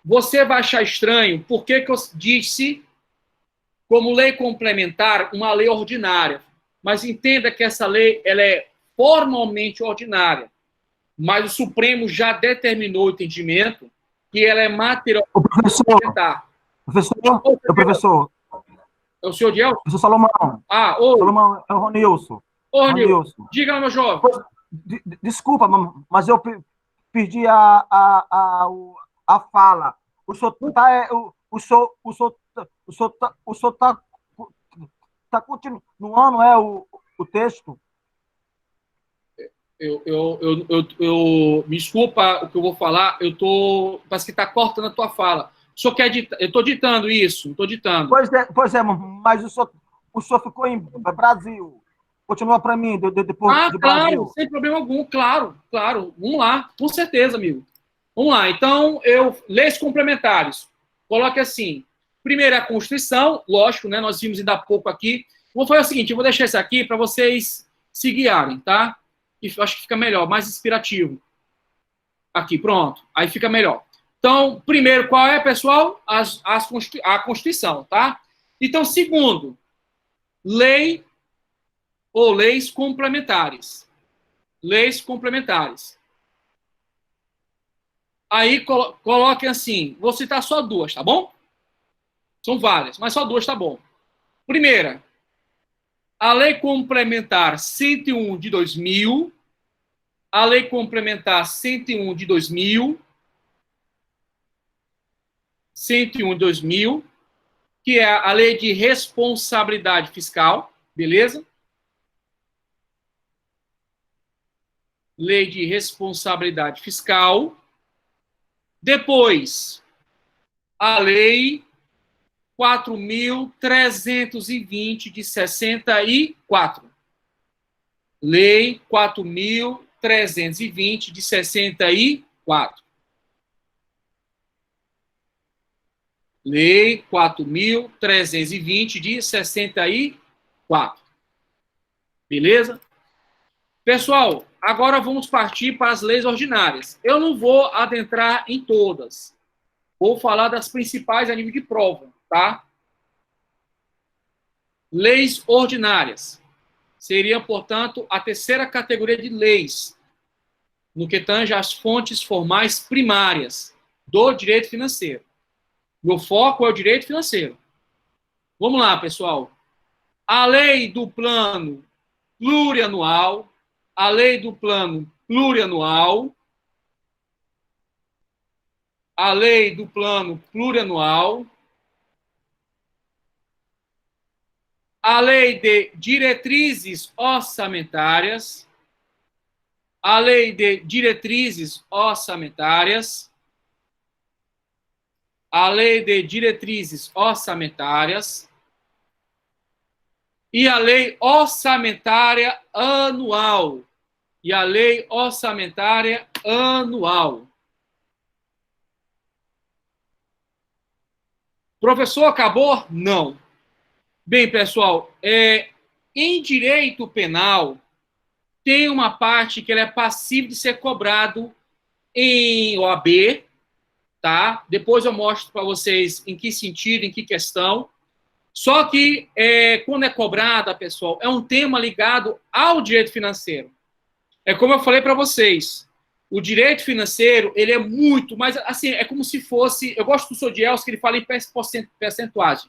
você vai achar estranho por que eu disse como lei complementar uma lei ordinária. Mas entenda que essa lei ela é formalmente ordinária. Mas o Supremo já determinou o entendimento que ela é material complementar. Professor. É o senhor Diel? Professor Salomão. Salomão, é o Ronilson. Ronilson. Diga, meu jovem. Desculpa, mas eu perdi a fala. O senhor tá continuando, o texto? Me desculpa o que eu vou falar, parece que está cortando a tua fala. O senhor quer ditar? Eu estou ditando isso, estou ditando. Pois é, mas o senhor ficou em Brasil. Continua para mim, depois de claro, Brasil. Sem problema algum, claro. Vamos lá, com certeza, amigo. Vamos lá, então, leis complementares. Coloque assim, primeiro a Constituição, lógico, né, nós vimos ainda há pouco aqui. Vou fazer o seguinte, eu vou deixar isso aqui para vocês se guiarem, tá? E acho que fica melhor, mais inspirativo. Aqui, pronto. Aí fica melhor. Então, primeiro, qual é, pessoal? A Constituição, tá? Então, segundo, lei ou leis complementares. Leis complementares. Aí coloquem assim, vou citar só duas, tá bom? São várias, mas só duas tá bom. Primeira, a Lei Complementar 101 de 2000, a Lei Complementar 101 de 2000, 101 de 2000, que é a Lei de Responsabilidade Fiscal, beleza? Lei de Responsabilidade Fiscal. Depois, a Lei 4.320 de 64. Lei 4.320 de 64. Lei 4.320 de 64. Beleza? Pessoal, agora vamos partir para as leis ordinárias. Eu não vou adentrar em todas. Vou falar das principais a nível de prova, tá? Leis ordinárias. Seria, portanto, a terceira categoria de leis, no que tange às fontes formais primárias do direito financeiro. Meu foco é o direito financeiro. Vamos lá, pessoal. A lei do plano plurianual, a lei do plano plurianual, a lei do plano plurianual, a lei de diretrizes orçamentárias, a lei de diretrizes orçamentárias, a lei de diretrizes orçamentárias e a lei orçamentária anual. E a lei orçamentária anual. Professor, acabou? Não. Bem, pessoal, em direito penal, tem uma parte que ela é passível de ser cobrado em OAB, tá? Depois eu mostro para vocês em que sentido, em que questão. Só que, quando é cobrada, pessoal, é um tema ligado ao direito financeiro. É como eu falei para vocês, o direito financeiro, ele é muito, mas assim, é como se fosse, eu gosto do Sodiels, que ele fala em percentuagem.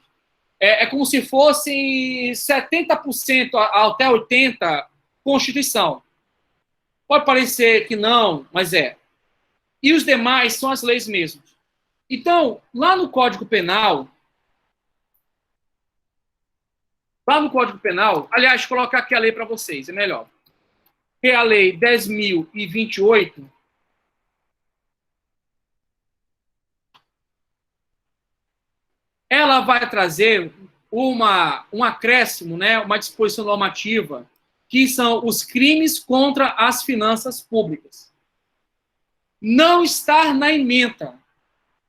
É como se fosse 70% até 80% Constituição. Pode parecer que não, mas é. E os demais são as leis mesmo. Então, lá no Código Penal, aliás, vou colocar aqui a lei para vocês, é melhor. Que é a Lei 10.028, ela vai trazer um acréscimo, né, uma disposição normativa, que são os crimes contra as finanças públicas. Não está na ementa,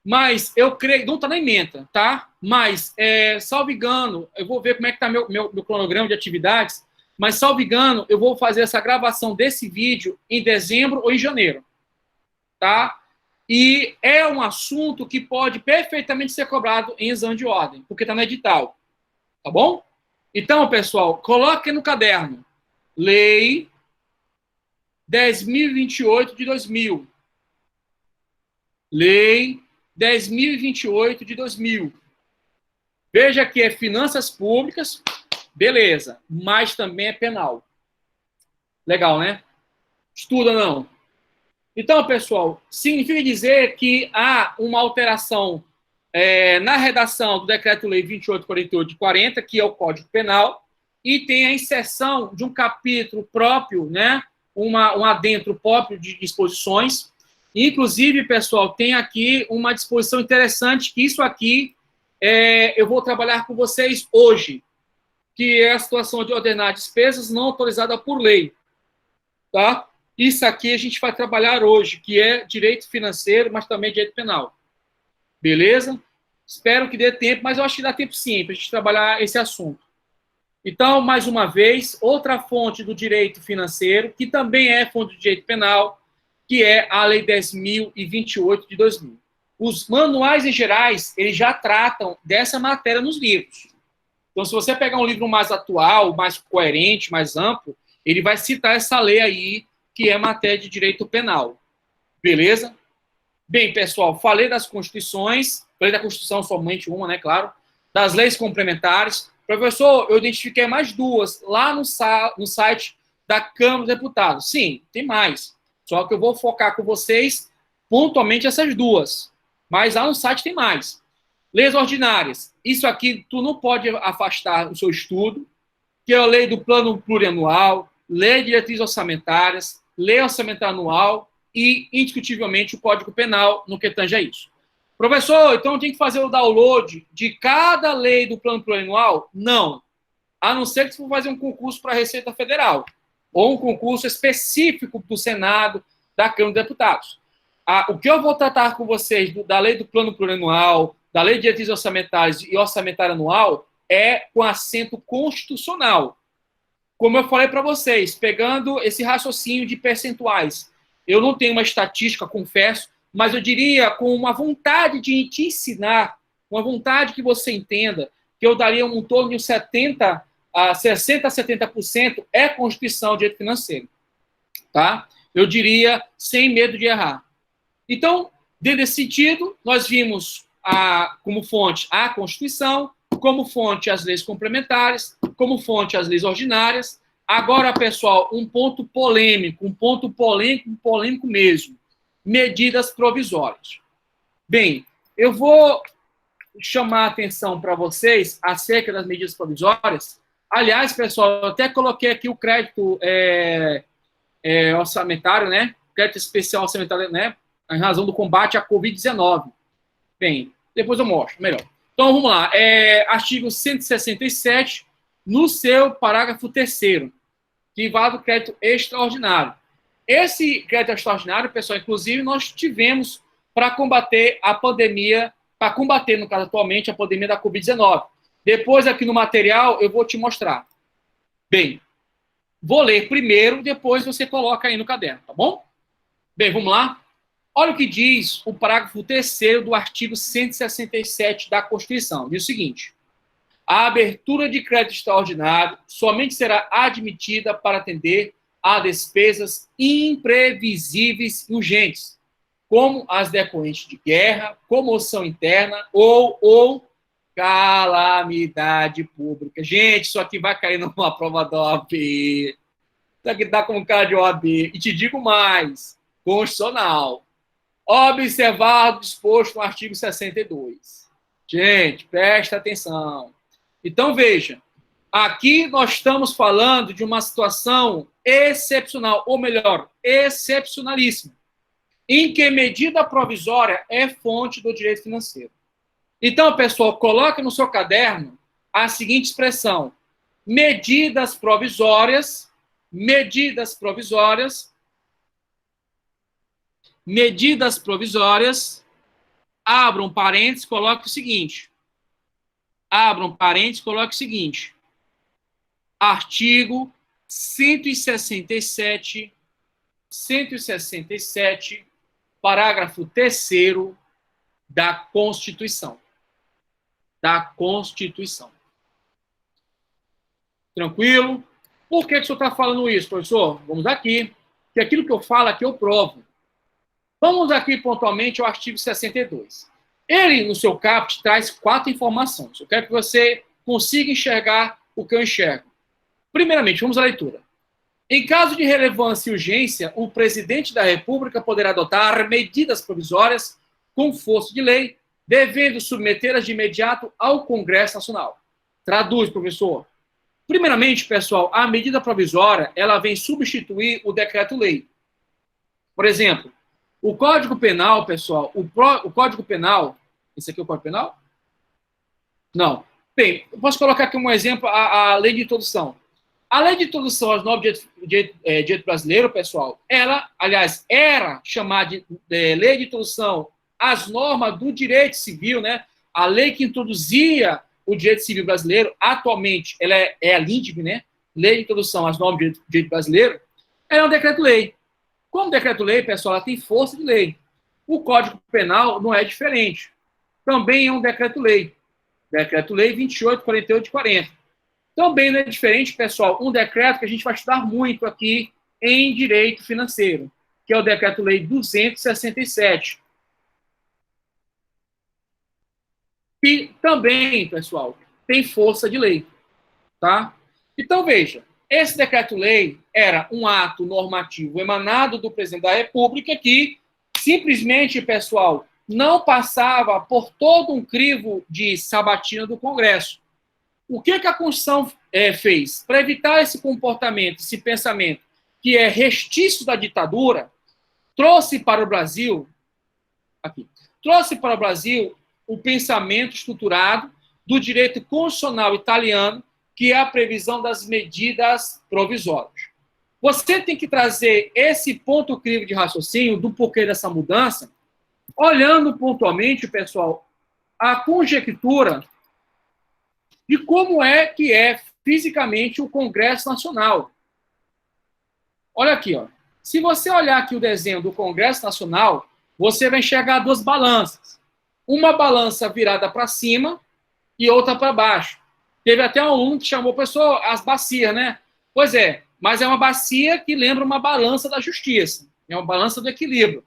mas eu creio, não está na ementa, tá? Mas, salvo engano, eu vou ver como é que está meu cronograma de atividades, mas, salvo engano, eu vou fazer essa gravação desse vídeo em dezembro ou em janeiro, tá? E é um assunto que pode perfeitamente ser cobrado em exame de ordem, porque está no edital, tá bom? Então, pessoal, coloque no caderno. Lei 10.028 de 2000. Lei 10.028 de 2000. Veja que é finanças públicas, beleza, mas também é penal. Legal, né? Estuda, não? Então, pessoal, significa dizer que há uma alteração na redação do Decreto-Lei 2848 de 40, que é o Código Penal, e tem a inserção de um capítulo próprio, né? Um adentro próprio de disposições. Inclusive, pessoal, tem aqui uma disposição interessante, que isso aqui eu vou trabalhar com vocês hoje, que é a situação de ordenar despesas não autorizadas por lei, tá? Isso aqui a gente vai trabalhar hoje, que é direito financeiro, mas também direito penal. Beleza? Espero que dê tempo, mas eu acho que dá tempo sim, para a gente trabalhar esse assunto. Então, mais uma vez, outra fonte do direito financeiro, que também é fonte do direito penal, que é a Lei 10.028 de 2000. Os manuais em gerais, eles já tratam dessa matéria nos livros. Então, se você pegar um livro mais atual, mais coerente, mais amplo, ele vai citar essa lei aí, que é matéria de direito penal. Beleza? Bem, pessoal, falei das constituições, falei da Constituição somente uma, né, claro, das leis complementares. Professor, eu identifiquei mais duas lá no site da Câmara dos Deputados. Sim, tem mais. Só que eu vou focar com vocês pontualmente essas duas. Mas lá no site tem mais. Leis ordinárias. Isso aqui tu não pode afastar do seu estudo, que é a lei do plano plurianual, lei de diretrizes orçamentárias, lei orçamentária anual e, indiscutivelmente, o Código Penal no que tange a isso. Professor, então tem que fazer o download de cada lei do plano plurianual? Não. A não ser que você for fazer um concurso para a Receita Federal ou um concurso específico do Senado, da Câmara dos Deputados. O que eu vou tratar com vocês da lei do plano plurianual, da lei de diretrizes orçamentárias e orçamentária anual é com assento constitucional. Como eu falei para vocês, pegando esse raciocínio de percentuais, eu não tenho uma estatística, confesso, mas eu diria com uma vontade de te ensinar, uma vontade que você entenda, que eu daria um torno de 60% a 70% é Constituição, direito financeiro. Tá? Eu diria sem medo de errar. Então, dentro desse sentido, nós vimos como fonte a Constituição, como fonte as leis complementares, como fonte as leis ordinárias. Agora, pessoal, um ponto polêmico mesmo. Medidas provisórias. Bem, eu vou chamar a atenção para vocês acerca das medidas provisórias. Aliás, pessoal, eu até coloquei aqui o crédito orçamentário, né? Crédito especial orçamentário, né? Em razão do combate à Covid-19. Bem, depois eu mostro, melhor. Então, vamos lá. Artigo 167, no seu parágrafo 3º, que vale o crédito extraordinário. Esse crédito extraordinário, pessoal, inclusive, nós tivemos para combater a pandemia, para combater, no caso, atualmente, a pandemia da Covid-19. Depois, aqui no material, eu vou te mostrar. Bem, vou ler primeiro, depois você coloca aí no caderno, tá bom? Bem, vamos lá. Olha o que diz o parágrafo 3º do artigo 167 da Constituição. Diz o seguinte: a abertura de crédito extraordinário somente será admitida para atender a despesas imprevisíveis e urgentes, como as decorrentes de guerra, comoção interna ou calamidade pública. Gente, isso aqui vai cair numa prova da OAB. Isso aqui dá com cara de OAB. E te digo mais, constitucional. Observar o disposto no artigo 62. Gente, presta atenção. Então, veja, aqui nós estamos falando de uma situação excepcional, ou melhor, excepcionalíssima, em que medida provisória é fonte do direito financeiro. Então, pessoal, coloque no seu caderno a seguinte expressão: medidas provisórias, abram parênteses, coloque o seguinte, artigo 167, parágrafo 3º da Constituição. Tranquilo? Por que o senhor está falando isso, professor? Vamos aqui, que aquilo que eu falo aqui eu provo. Vamos aqui pontualmente ao artigo 62. Ele, no seu caput, traz 4 informações. Eu quero que você consiga enxergar o que eu enxergo. Primeiramente, vamos à leitura. Em caso de relevância e urgência, o presidente da República poderá adotar medidas provisórias com força de lei, devendo submetê-las de imediato ao Congresso Nacional. Traduz, professor. Primeiramente, pessoal, a medida provisória, ela vem substituir o decreto-lei. Por exemplo, o Código Penal, pessoal, o Código Penal, esse aqui é o Código Penal? Não. Bem, eu posso colocar aqui um exemplo, a lei de introdução. A lei de introdução às normas de direito brasileiro, pessoal, ela, aliás, era chamada de lei de introdução às normas do direito civil, né? A lei que introduzia o direito civil brasileiro, atualmente, ela é a LINDB, né? Lei de introdução às normas de direito brasileiro, ela é um decreto-lei. Como decreto-lei, pessoal, ela tem força de lei. O Código Penal não é diferente. Também é um decreto-lei. Decreto-lei 28, 48 e 40. Também não é diferente, pessoal, um decreto que a gente vai estudar muito aqui em direito financeiro, que é o decreto-lei 267. que também, pessoal, tem força de lei, tá? Então, veja, esse decreto-lei era um ato normativo emanado do presidente da República que simplesmente, pessoal, não passava por todo um crivo de sabatina do Congresso. O que a Constituição fez? Para evitar esse comportamento, esse pensamento que é restício da ditadura, trouxe para o Brasil o pensamento estruturado do direito constitucional italiano, que é a previsão das medidas provisórias. Você tem que trazer esse ponto crivo de raciocínio do porquê dessa mudança, olhando pontualmente, pessoal, a conjectura de como é que é fisicamente o Congresso Nacional. Olha aqui, ó. Se você olhar aqui o desenho do Congresso Nacional, você vai enxergar duas balanças. Uma balança virada para cima e outra para baixo. Teve até um aluno que chamou, pessoal, as bacias, né? Pois é, mas é uma bacia que lembra uma balança da justiça. É uma balança do equilíbrio.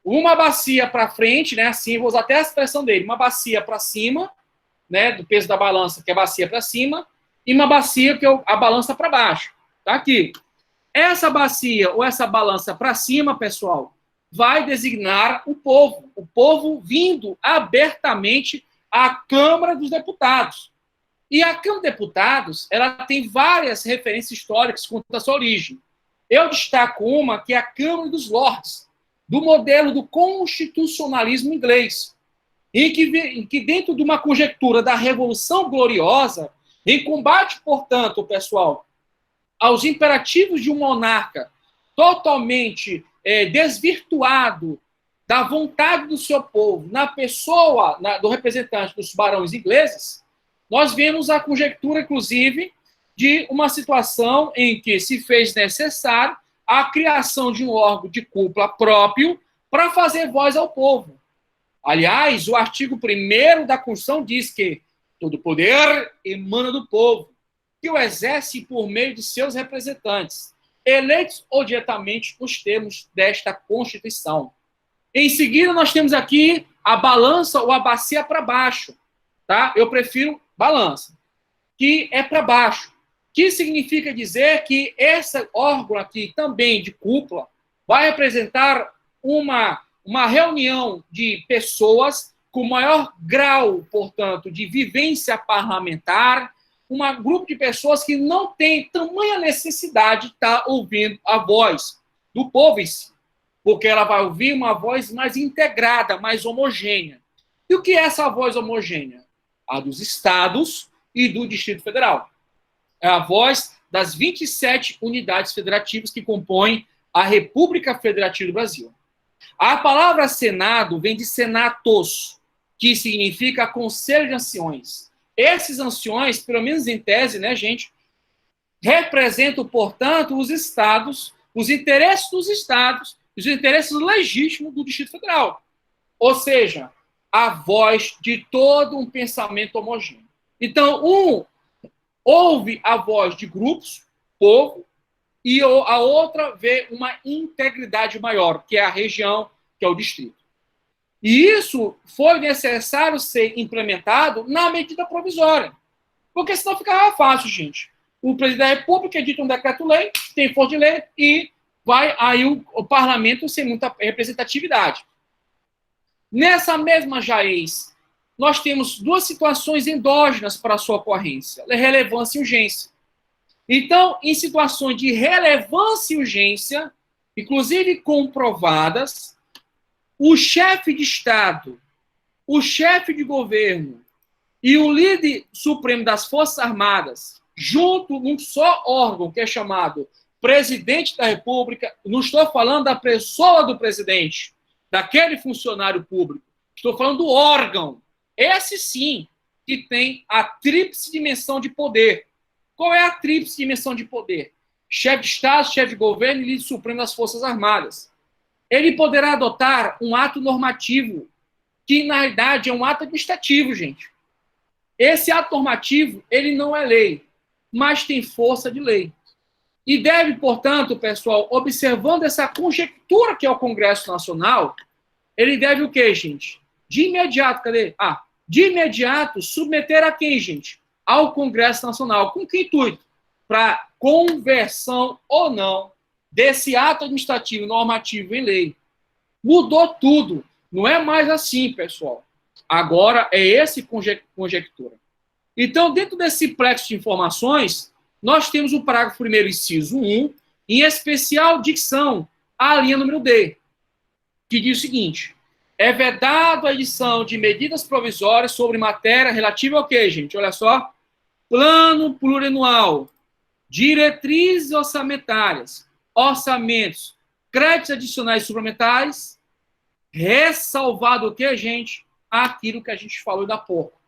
Uma bacia para frente, né? Assim, vou usar até a expressão dele. Uma bacia para cima, né? Do peso da balança, que é a bacia para cima, e uma bacia que é a balança para baixo. Tá aqui. Essa bacia ou essa balança para cima, pessoal, vai designar o povo vindo abertamente à Câmara dos Deputados. E a Câmara dos Deputados, ela tem várias referências históricas quanto à sua origem. Eu destaco uma que é a Câmara dos Lordes, do modelo do constitucionalismo inglês, em que dentro de uma conjectura da Revolução Gloriosa, em combate, portanto, pessoal, aos imperativos de um monarca totalmente desvirtuado da vontade do seu povo, na pessoa do representante dos barões ingleses, nós vemos a conjectura, inclusive, de uma situação em que se fez necessário a criação de um órgão de cúpula próprio para fazer voz ao povo. Aliás, o artigo 1º da Constituição diz que todo poder emana do povo, que o exerce por meio de seus representantes, eleitos ou diretamente nos termos desta Constituição. Em seguida, nós temos aqui a balança ou a bacia para baixo. Tá? Eu prefiro balança, que é para baixo. Que significa dizer que esse órgão aqui, também de cúpula, vai representar uma reunião de pessoas com maior grau, portanto, de vivência parlamentar, um grupo de pessoas que não tem tamanha necessidade de estar ouvindo a voz do povo em si, porque ela vai ouvir uma voz mais integrada, mais homogênea. E o que é essa voz homogênea? A dos estados e do Distrito Federal. É a voz das 27 unidades federativas que compõem a República Federativa do Brasil. A palavra Senado vem de senatos, que significa Conselho de Anciões. Esses anciões, pelo menos em tese, né, gente, representam, portanto, os estados, os interesses dos estados, os interesses legítimos do Distrito Federal. Ou seja, a voz de todo um pensamento homogêneo. Então, ouve a voz de grupos, povo, e a outra vê uma integridade maior, que é a região, que é o distrito. E isso foi necessário ser implementado na medida provisória. Porque senão ficava fácil, gente. O presidente da República edita um decreto-lei, tem força de lei, e vai aí o parlamento sem muita representatividade. Nessa mesma JAES, nós temos duas situações endógenas para a sua ocorrência, relevância e urgência. Então, em situações de relevância e urgência, inclusive comprovadas, o chefe de Estado, o chefe de governo e o líder supremo das Forças Armadas, junto num só órgão que é chamado Presidente da República, não estou falando da pessoa do presidente, daquele funcionário público, estou falando do órgão, esse sim, que tem a tríplice dimensão de poder. Qual é a tríplice dimensão de poder? Chefe de Estado, chefe de governo e líder supremo das Forças Armadas. Ele poderá adotar um ato normativo, que na realidade é um ato administrativo, gente. Esse ato normativo, ele não é lei, mas tem força de lei. E deve, portanto, pessoal, observando essa conjectura que é o Congresso Nacional, ele deve o quê, gente? De imediato, cadê? de imediato, submeter a quem, gente? Ao Congresso Nacional. Com que intuito? Para conversão ou não desse ato administrativo normativo em lei. Mudou tudo. Não é mais assim, pessoal. Agora é esse conjectura. Então, dentro desse plexo de informações, nós temos o parágrafo 1º, inciso 1, em especial dicção, a linha número D, que diz o seguinte: é vedado a edição de medidas provisórias sobre matéria relativa ao quê, gente? Olha só. Plano plurianual, diretrizes orçamentárias, orçamentos, créditos adicionais suplementares, ressalvado o quê, gente? Aquilo que a gente falou da pouco.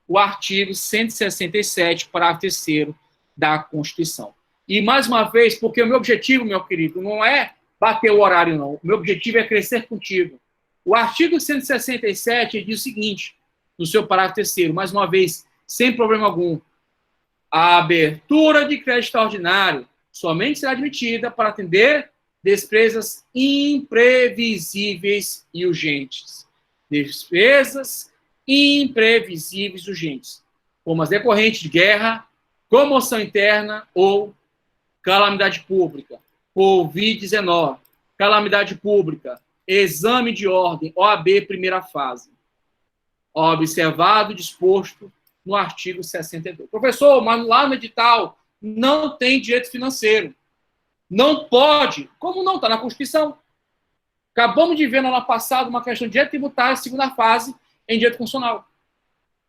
O artigo 167, parágrafo 3º da Constituição. E, mais uma vez, porque o meu objetivo, meu querido, não é bater o horário, não. O meu objetivo é crescer contigo. O artigo 167 diz o seguinte, no seu parágrafo 3º, mais uma vez, sem problema algum, a abertura de crédito extraordinário somente será admitida para atender despesas imprevisíveis e urgentes. Despesas imprevisíveis e urgentes, como as decorrentes de guerra, comoção interna ou calamidade pública, Covid-19, calamidade pública, exame de ordem, OAB, primeira fase. Observado, disposto no artigo 62. Professor, mas lá no edital não tem direito financeiro. Não pode. Como não? Está na Constituição. Acabamos de ver no ano passado uma questão de direito tributário, segunda fase, em direito constitucional.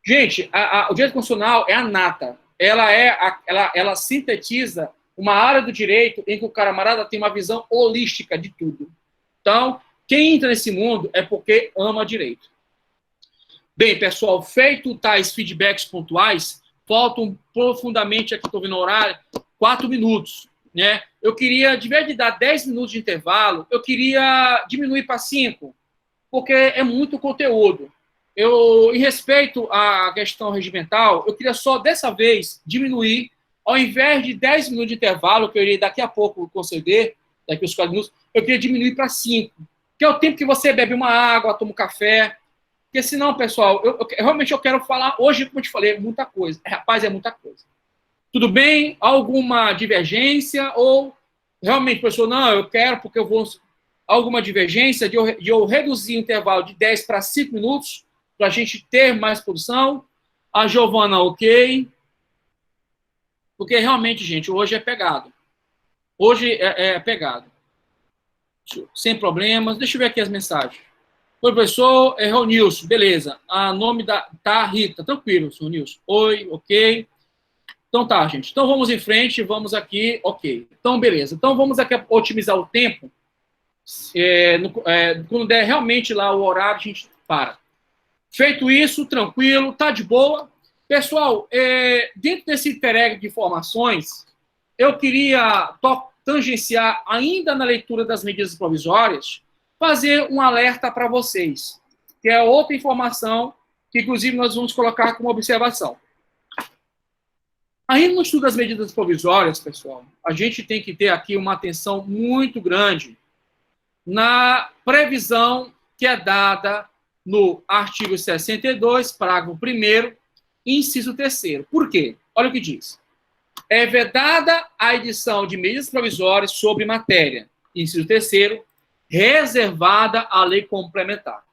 Gente, o direito constitucional é a nata. Ela sintetiza uma área do direito em que o camarada tem uma visão holística de tudo. Então, quem entra nesse mundo é porque ama direito. Bem, pessoal, feito tais feedbacks pontuais, faltam profundamente, aqui estou vendo o horário, 4 minutos. Né? Eu queria, de vez de dar 10 minutos de intervalo, eu queria diminuir para 5, porque é muito conteúdo. Em respeito à questão regimental, eu queria só, dessa vez, diminuir, ao invés de 10 minutos de intervalo, que eu irei daqui a pouco conceder, daqui uns 4 minutos, eu queria diminuir para 5, que é o tempo que você bebe uma água, toma um café. Porque senão, pessoal, realmente eu quero falar, hoje, como eu te falei, é muita coisa. Rapaz, é muita coisa. Tudo bem? Alguma divergência? Ou realmente, pessoal, não, eu quero porque eu vou... Alguma divergência de eu reduzir o intervalo de 10 para 5 minutos para a gente ter mais produção? A Giovana, ok. Porque realmente, gente, hoje é pegado. Hoje é pegado. Sem problemas. Deixa eu ver aqui as mensagens. Oi, professor, é Ronilson, beleza. A nome da... Tá, Rita, tranquilo, Ronilson. Oi, ok. Então tá, gente. Então vamos em frente, vamos aqui, ok. Então, beleza. Então vamos aqui otimizar o tempo. Quando der realmente lá o horário, a gente para. Feito isso, tranquilo, tá de boa. Pessoal, dentro desse interregno de informações, eu queria tangenciar, ainda na leitura das medidas provisórias, fazer um alerta para vocês, que é outra informação que, inclusive, nós vamos colocar como observação. Ainda no estudo das medidas provisórias, pessoal, a gente tem que ter aqui uma atenção muito grande na previsão que é dada no artigo 62, parágrafo 1º, inciso 3º. Por quê? Olha o que diz. É vedada a edição de medidas provisórias sobre matéria, inciso 3º, reservada à lei complementar.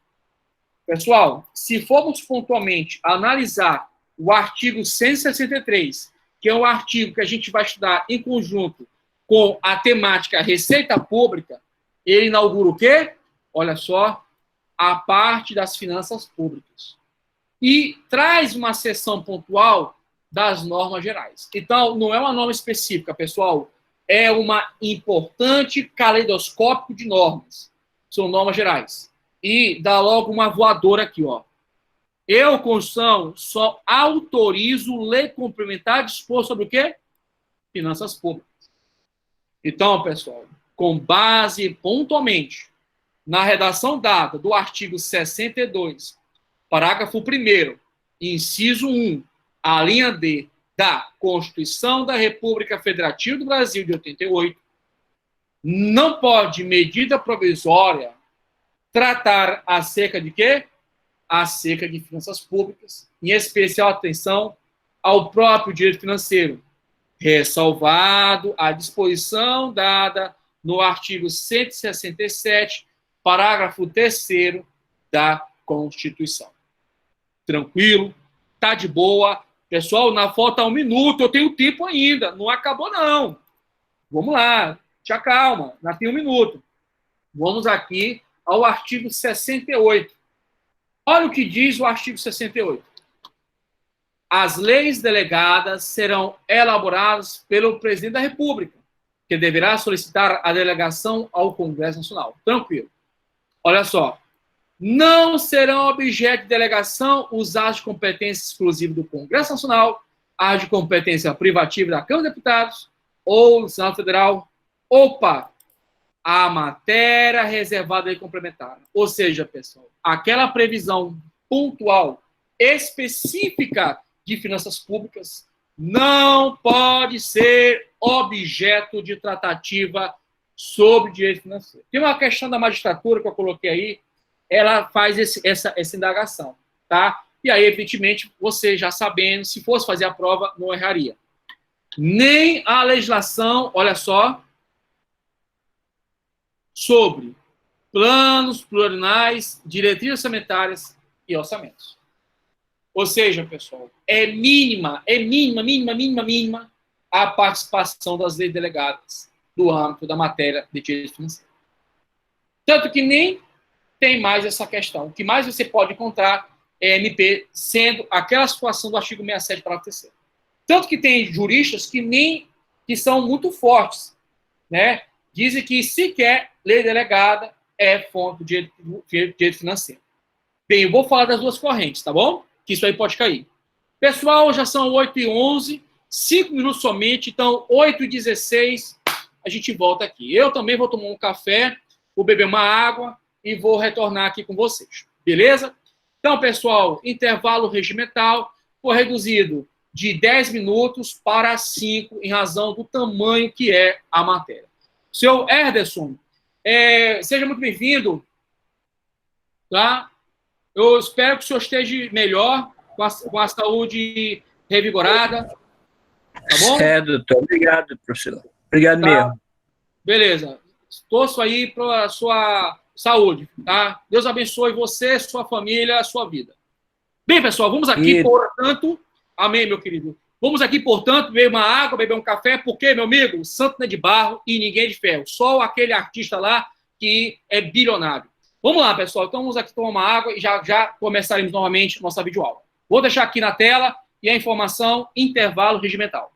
Pessoal, se formos pontualmente analisar o artigo 163, que é o artigo que a gente vai estudar em conjunto com a temática Receita Pública, ele inaugura o quê? Olha só, a parte das finanças públicas. E traz uma seção pontual das normas gerais. Então, não é uma norma específica, pessoal, é uma importante caleidoscópio de normas. São normas gerais. E dá logo uma voadora aqui, ó. Eu, Constituição, só autorizo lei complementar disposto sobre o quê? Finanças públicas. Então, pessoal, com base pontualmente na redação dada do artigo 62, parágrafo 1º, inciso 1, a linha D da Constituição da República Federativa do Brasil de 88, não pode medida provisória tratar acerca de quê? acerca de finanças públicas, em especial atenção ao próprio direito financeiro, ressalvado a disposição dada no artigo 167, parágrafo 3º da Constituição. Tranquilo? Tá de boa? Pessoal, na falta 1 minuto, eu tenho tempo ainda, não acabou não. Vamos lá, te acalma, ainda tem 1 minuto. Vamos aqui ao artigo 68. Olha o que diz o artigo 68. As leis delegadas serão elaboradas pelo presidente da República, que deverá solicitar a delegação ao Congresso Nacional. Tranquilo. Olha só. Não serão objeto de delegação os atos de competência exclusiva do Congresso Nacional, as de competência privativa da Câmara de Deputados ou do Senado Federal. Opa! A matéria reservada e complementar. Ou seja, pessoal, aquela previsão pontual, específica de finanças públicas, não pode ser objeto de tratativa sobre direito financeiro. Tem uma questão da magistratura que eu coloquei aí, ela faz essa indagação, tá? E aí, evidentemente, você já sabendo, se fosse fazer a prova, não erraria. Nem a legislação, olha só, sobre planos plurianuais, diretrizes orçamentárias e orçamentos. Ou seja, pessoal, é mínima a participação das leis delegadas do âmbito da matéria de direito financeiro. Tanto que nem tem mais essa questão. O que mais você pode encontrar é MP sendo aquela situação do artigo 67, parágrafo 3º. Tanto que tem juristas que são muito fortes, né? Dizem que sequer lei delegada é fonte de direito financeiro. Bem, eu vou falar das duas correntes, tá bom? Que isso aí pode cair. Pessoal, já são 8h11, 5 minutos somente, então 8h16, a gente volta aqui. Eu também vou tomar um café, vou beber uma água e vou retornar aqui com vocês. Beleza? Então, pessoal, intervalo regimental foi reduzido de 10 minutos para 5, em razão do tamanho que é a matéria. Seu Herderson, seja muito bem-vindo, tá? Eu espero que o senhor esteja melhor, com a saúde revigorada, tá bom? Doutor. Obrigado, professor. Obrigado Tá. mesmo. Beleza. Torço aí para a sua saúde, tá? Deus abençoe você, sua família, sua vida. Bem, pessoal, vamos aqui, portanto... Amém, meu querido. Vamos aqui, portanto, beber uma água, beber um café, porque, meu amigo, santo não é de barro e ninguém é de ferro. Só aquele artista lá que é bilionário. Vamos lá, pessoal. Então, vamos aqui tomar uma água e já começaremos novamente nossa videoaula. Vou deixar aqui na tela e a informação, intervalo regimental.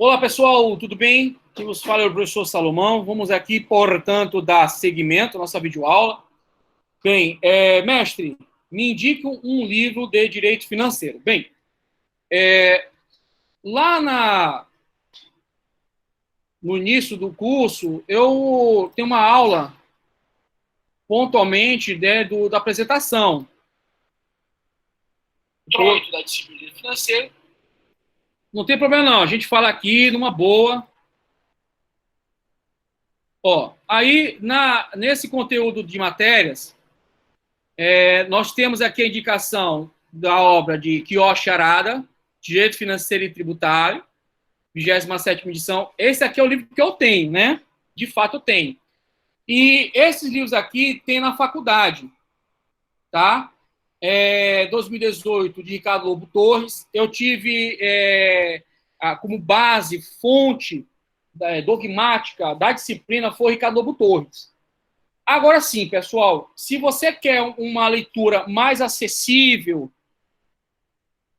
Olá, pessoal, tudo bem? Quem vos fala é o professor Salomão. Vamos aqui, portanto, dar seguimento à nossa videoaula. Bem, mestre, me indique um livro de direito financeiro. Bem, lá no início do curso, eu tenho uma aula, pontualmente, da apresentação. Pronto, da disciplina financeira. Não tem problema, não. A gente fala aqui numa boa. Ó, aí, nesse conteúdo de matérias, nós temos aqui a indicação da obra de Kiyoshi Arada, Direito Financeiro e Tributário, 27ª edição. Esse aqui é o livro que eu tenho, né? De fato, eu tenho. E esses livros aqui tem na faculdade, tá? 2018, de Ricardo Lobo Torres. Eu tive como base, fonte dogmática da disciplina foi Ricardo Lobo Torres. Agora sim, pessoal, se você quer uma leitura mais acessível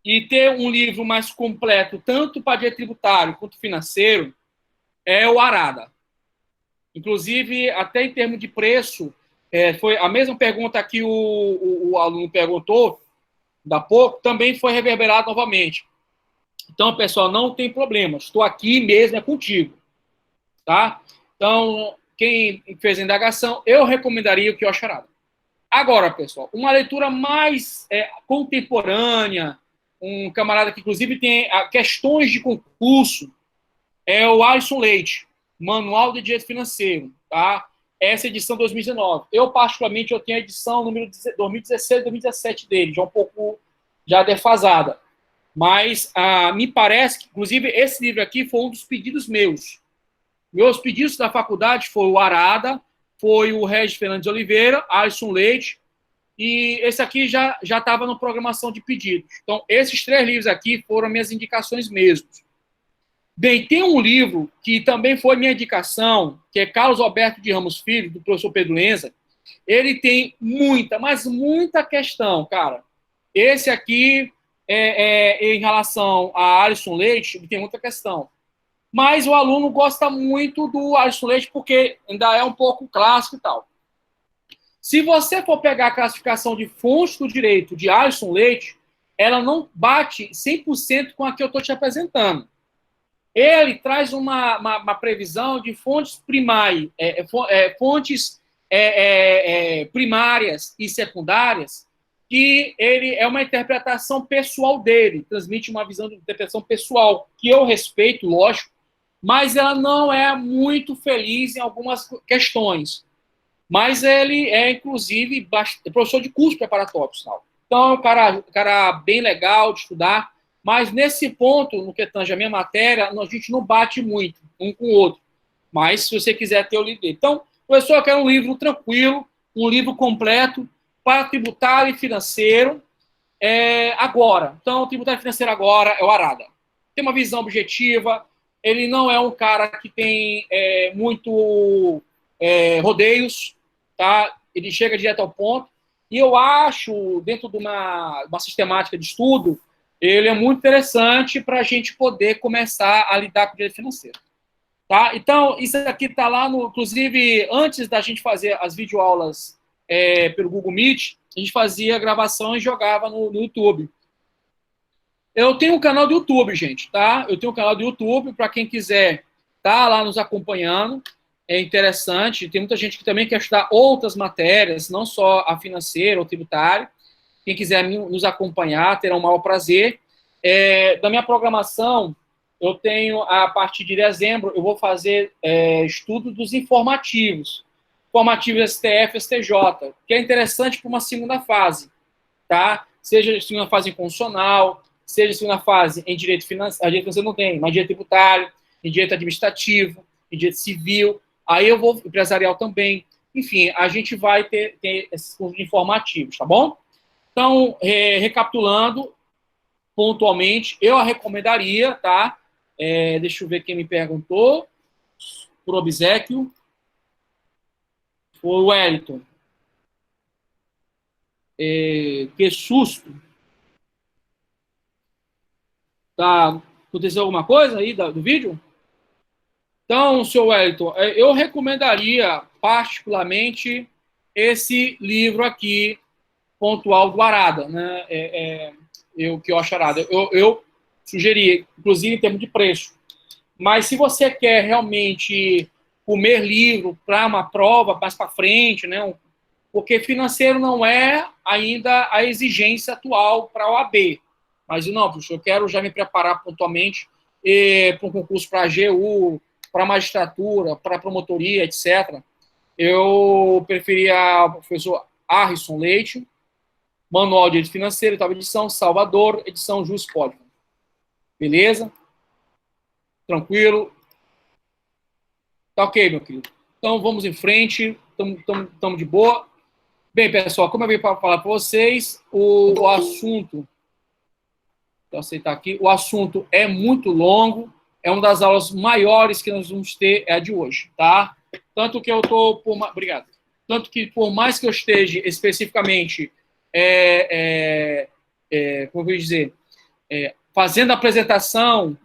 e ter um livro mais completo, tanto para direito tributário quanto financeiro, é o Arada. Inclusive, até em termos de preço, foi a mesma pergunta que o aluno perguntou, da pouco, também foi reverberado novamente. Então, pessoal, não tem problema. Estou aqui mesmo, é contigo. Tá? Então, quem fez a indagação, eu recomendaria o Kiyoshi Arada. Agora, pessoal, uma leitura mais contemporânea, um camarada que, inclusive, tem questões de concurso, é o Alisson Leite, Manual de Direito Financeiro, tá? Essa edição 2019. Eu, particularmente, eu tenho a edição número 2016 2017 dele, já um pouco já defasada. Mas me parece que, inclusive, esse livro aqui foi um dos pedidos meus. Meus pedidos da faculdade foi o Arada, foi o Regis Fernandes de Oliveira, Alisson Leite, e esse aqui já estava na programação de pedidos. Então, esses 3 livros aqui foram minhas indicações mesmo. Bem, tem um livro que também foi minha indicação, que é Carlos Alberto de Ramos Filho, do professor Pedro Lenza. Ele tem muita, mas muita questão, cara. Esse aqui, em relação a Alisson Leite, ele tem muita questão. Mas o aluno gosta muito do Alisson Leite porque ainda é um pouco clássico e tal. Se você for pegar a classificação de fontes do direito de Alisson Leite, ela não bate 100% com a que eu estou te apresentando. Ele traz uma previsão de fontes primárias, primárias e secundárias, que ele é uma interpretação pessoal dele, transmite uma visão de interpretação pessoal, que eu respeito, lógico, mas ela não é muito feliz em algumas questões. Mas ele é, inclusive, professor de curso preparatório, tal. Então, é um cara bem legal de estudar, mas nesse ponto, no que tange a minha matéria, a gente não bate muito um com o outro. Mas, se você quiser ter o livro dele. Então, professor, eu quero um livro tranquilo, um livro completo para tributário e financeiro agora. Então, tributário e financeiro agora é o Arada. Tem uma visão objetiva, ele não é um cara que tem muito rodeios, tá? Ele chega direto ao ponto. E eu acho, dentro de uma sistemática de estudo, ele é muito interessante para a gente poder começar a lidar com o direito financeiro. Tá? Então, isso aqui está lá, inclusive, antes da gente fazer as videoaulas pelo Google Meet, a gente fazia a gravação e jogava no YouTube. Eu tenho um canal do YouTube, gente, tá? Eu tenho um canal do YouTube, para quem quiser tá lá nos acompanhando. É interessante. Tem muita gente que também quer estudar outras matérias, não só a financeira ou tributária. Quem quiser nos acompanhar, terá um maior prazer. Da minha programação, eu tenho, a partir de dezembro, eu vou fazer estudo dos informativos. Informativos STF, STJ, que é interessante para uma segunda fase, tá? Seja segunda fase em constitucional, seja segunda fase em direito financeiro, direito financeiro não tem, mas direito tributário, em direito administrativo, em direito civil, aí eu vou empresarial também. Enfim, a gente vai ter esses cursos informativos, tá bom? Então, recapitulando, pontualmente, eu a recomendaria, tá? Deixa eu ver quem me perguntou, por obséquio, foi o Wellington. Que susto. Tá, Aconteceu alguma coisa aí do vídeo? Então, senhor Wellington, eu recomendaria particularmente esse livro aqui, Pontual do Arada, né? Que eu acho Arada. Eu sugeri, inclusive em termos de preço. Mas se você quer realmente comer livro para uma prova mais para frente, né? Porque financeiro não é ainda a exigência atual para a OAB. Mas não, professor, eu quero já me preparar pontualmente para um concurso para a AGU, para a magistratura, para a promotoria, etc. Eu preferia o professor Harrison Leite, Manual de Direito Financeiro, oitava edição, Salvador, edição Jus Código. Beleza? Tranquilo? Tá ok, meu querido. Então vamos em frente, estamos de boa. Bem, pessoal, como eu vim para falar para vocês, o assunto, vou aceitar aqui, o assunto é muito longo, é uma das aulas maiores que nós vamos ter, é a de hoje, tá? Tanto que eu estou, obrigado, tanto que por mais que eu esteja especificamente, como eu vou dizer, fazendo a apresentação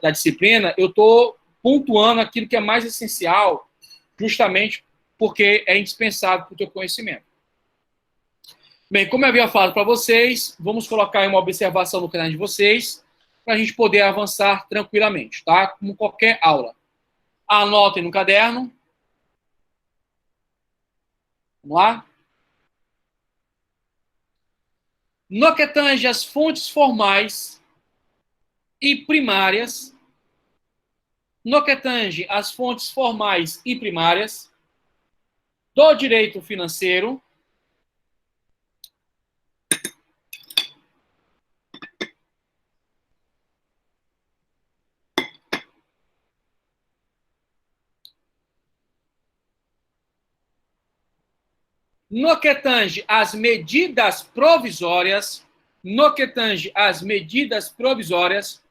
da disciplina, eu estou pontuando aquilo que é mais essencial, justamente porque é indispensável para o teu conhecimento. Bem, como eu havia falado para vocês, vamos colocar aí uma observação no canal de vocês, para a gente poder avançar tranquilamente, tá? Como qualquer aula. Anotem no caderno. Vamos lá? No que tange as fontes formais e primárias, no que tange as fontes formais e primárias do direito financeiro, no que tange às medidas provisórias, no que tange às medidas provisórias,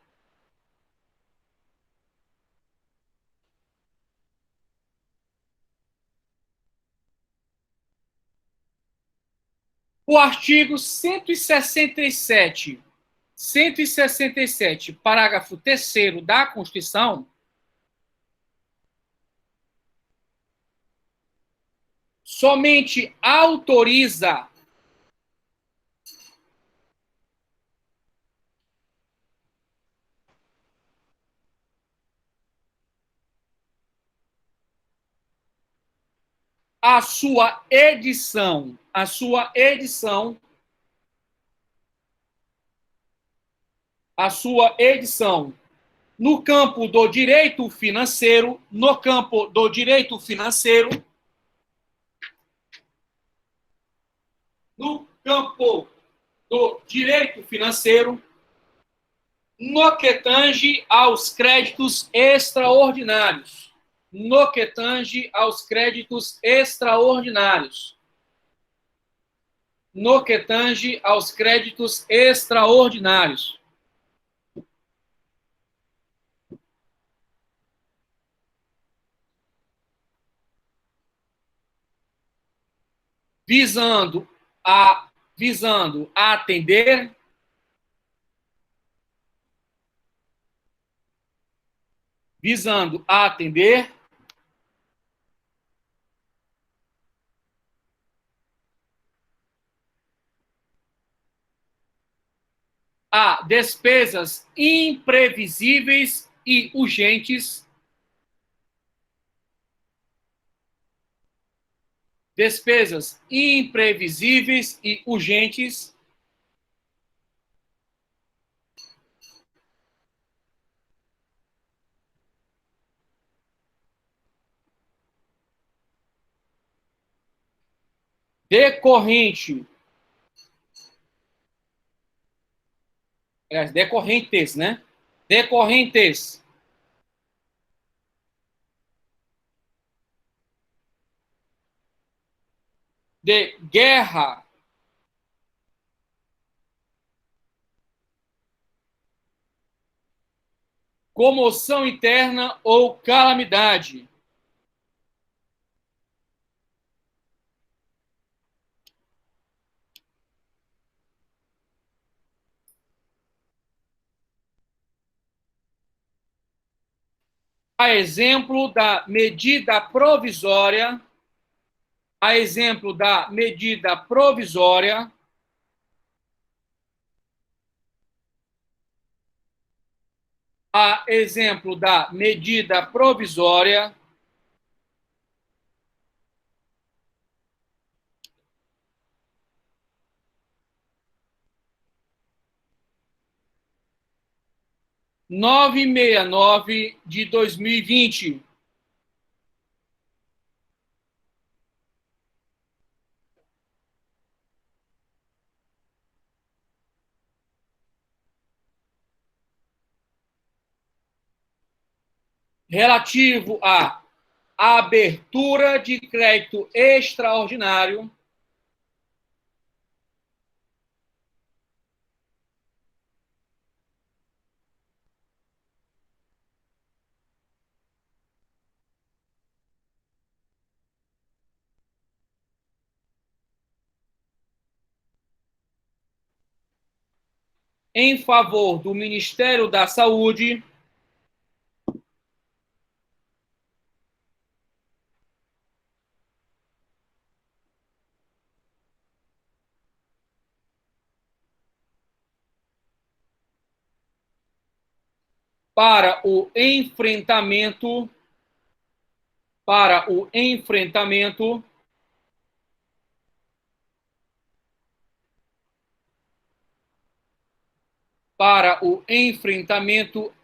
o artigo 167, parágrafo 3º da Constituição, somente autoriza a sua edição, no campo do direito financeiro, no campo do direito financeiro, no campo do direito financeiro, no que tange aos créditos extraordinários, no que tange aos créditos extraordinários, no que tange aos créditos extraordinários. Visando a atender a despesas imprevisíveis e urgentes, despesas imprevisíveis e urgentes, decorrentes, né? Decorrentes de guerra, comoção interna ou calamidade. a exemplo da medida provisória, a exemplo da medida provisória, a exemplo da medida provisória, de 2020. Relativo à abertura de crédito extraordinário em favor do Ministério da Saúde, para o enfrentamento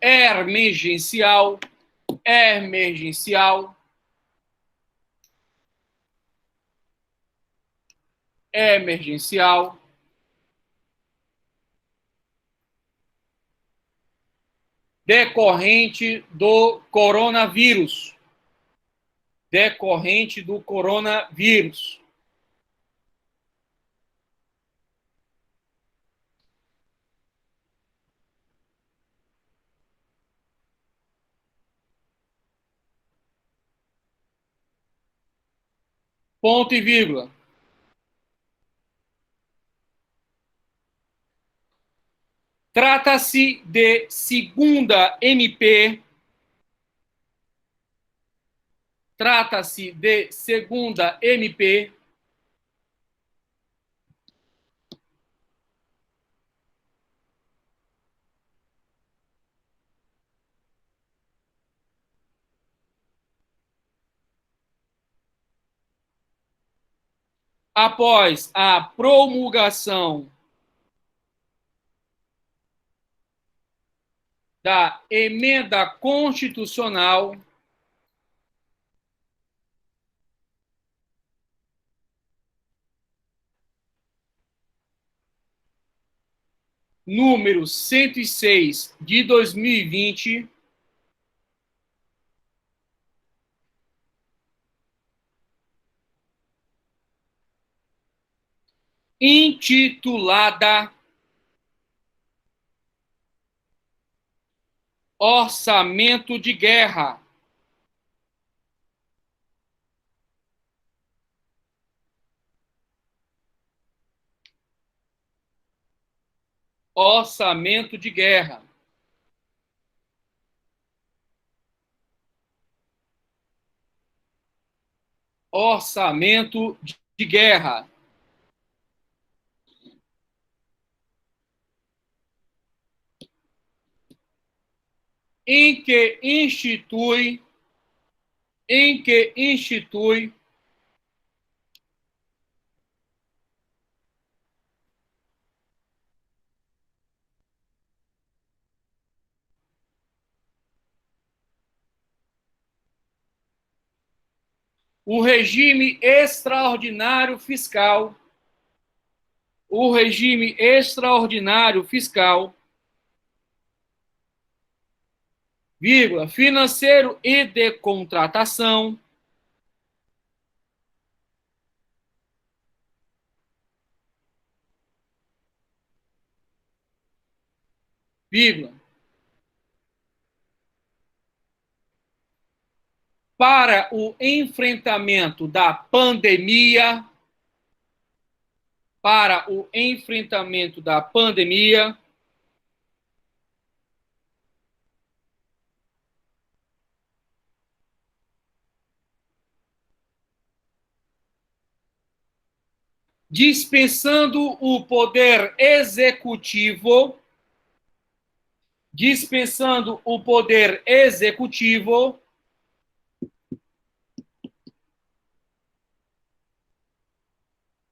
emergencial decorrente do coronavírus. Ponto e vírgula. Trata-se de segunda MP. Após a promulgação da emenda constitucional número 106 de 2020, intitulada Orçamento de Guerra. Orçamento de Guerra. Orçamento de Guerra. Em que institui o regime extraordinário fiscal, vírgula, financeiro e de contratação, vírgula, para o enfrentamento da pandemia, dispensando o poder executivo,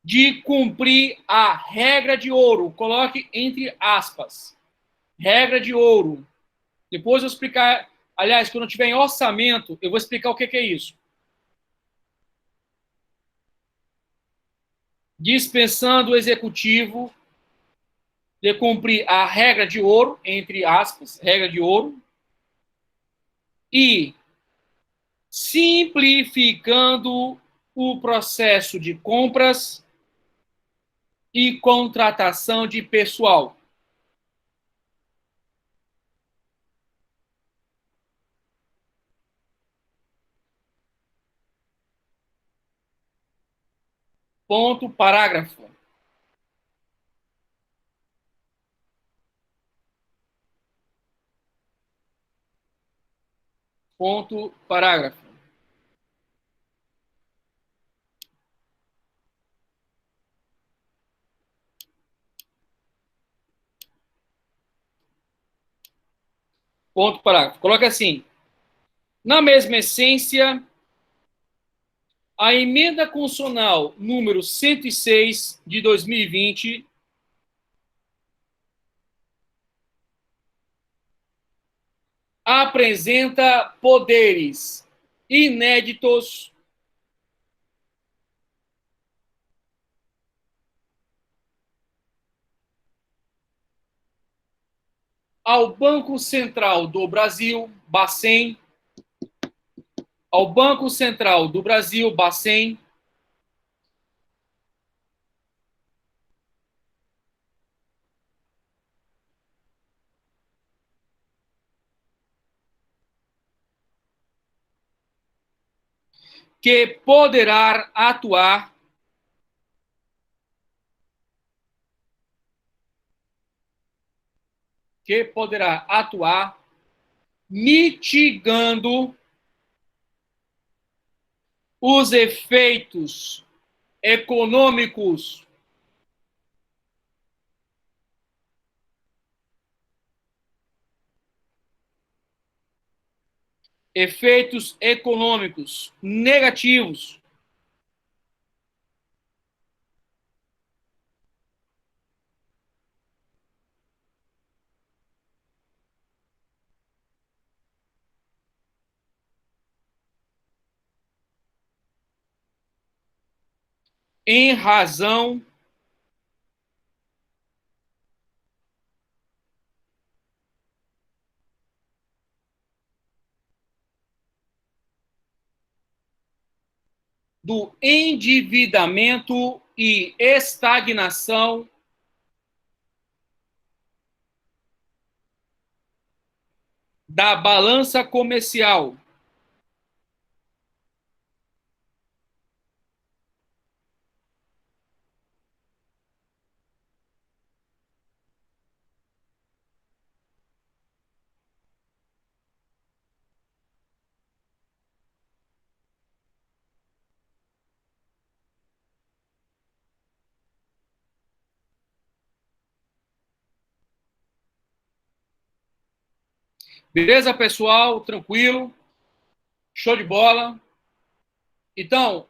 de cumprir a regra de ouro. Coloque entre aspas. Regra de ouro. Depois eu vou explicar. Aliás, quando eu tiver em orçamento, eu vou explicar o que é isso. Dispensando o executivo de cumprir a regra de ouro, entre aspas, regra de ouro, e simplificando o processo de compras e contratação de pessoal. Ponto, parágrafo. Ponto, parágrafo. Ponto, parágrafo. Coloca assim. Na mesma essência, a emenda constitucional número 106 de 2020 apresenta poderes inéditos ao Banco Central do Brasil, Bacen, ao Banco Central do Brasil, Bacen, que poderá atuar mitigando os efeitos econômicos negativos em razão do endividamento e estagnação da balança comercial, beleza, pessoal? Tranquilo? Show de bola? Então,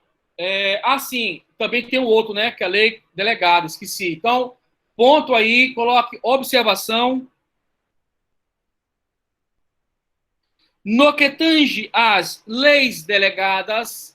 assim, também tem o outro, né? Que é a lei delegada, esqueci. Então, ponto aí, coloque observação. No que tange às leis delegadas,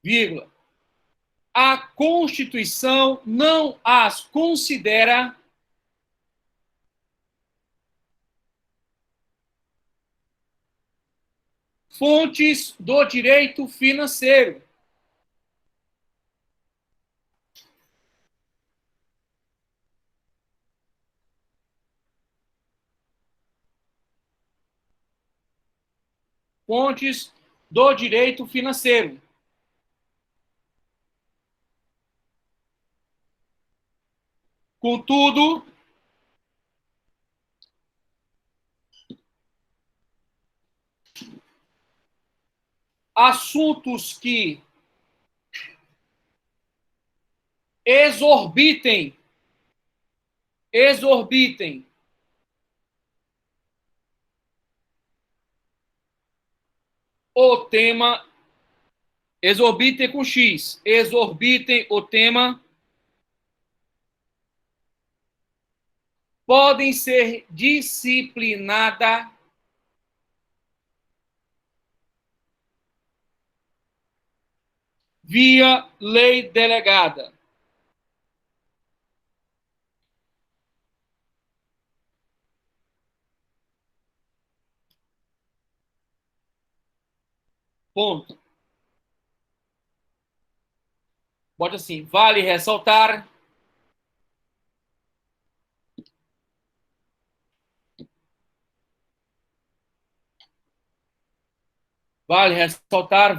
vírgula, a Constituição não as considera fontes do direito financeiro. fontes do direito financeiro. Contudo, assuntos que exorbitem o tema, exorbitem com X, exorbitem o tema, podem ser disciplinada via lei delegada. Ponto. Bota assim, vale ressaltar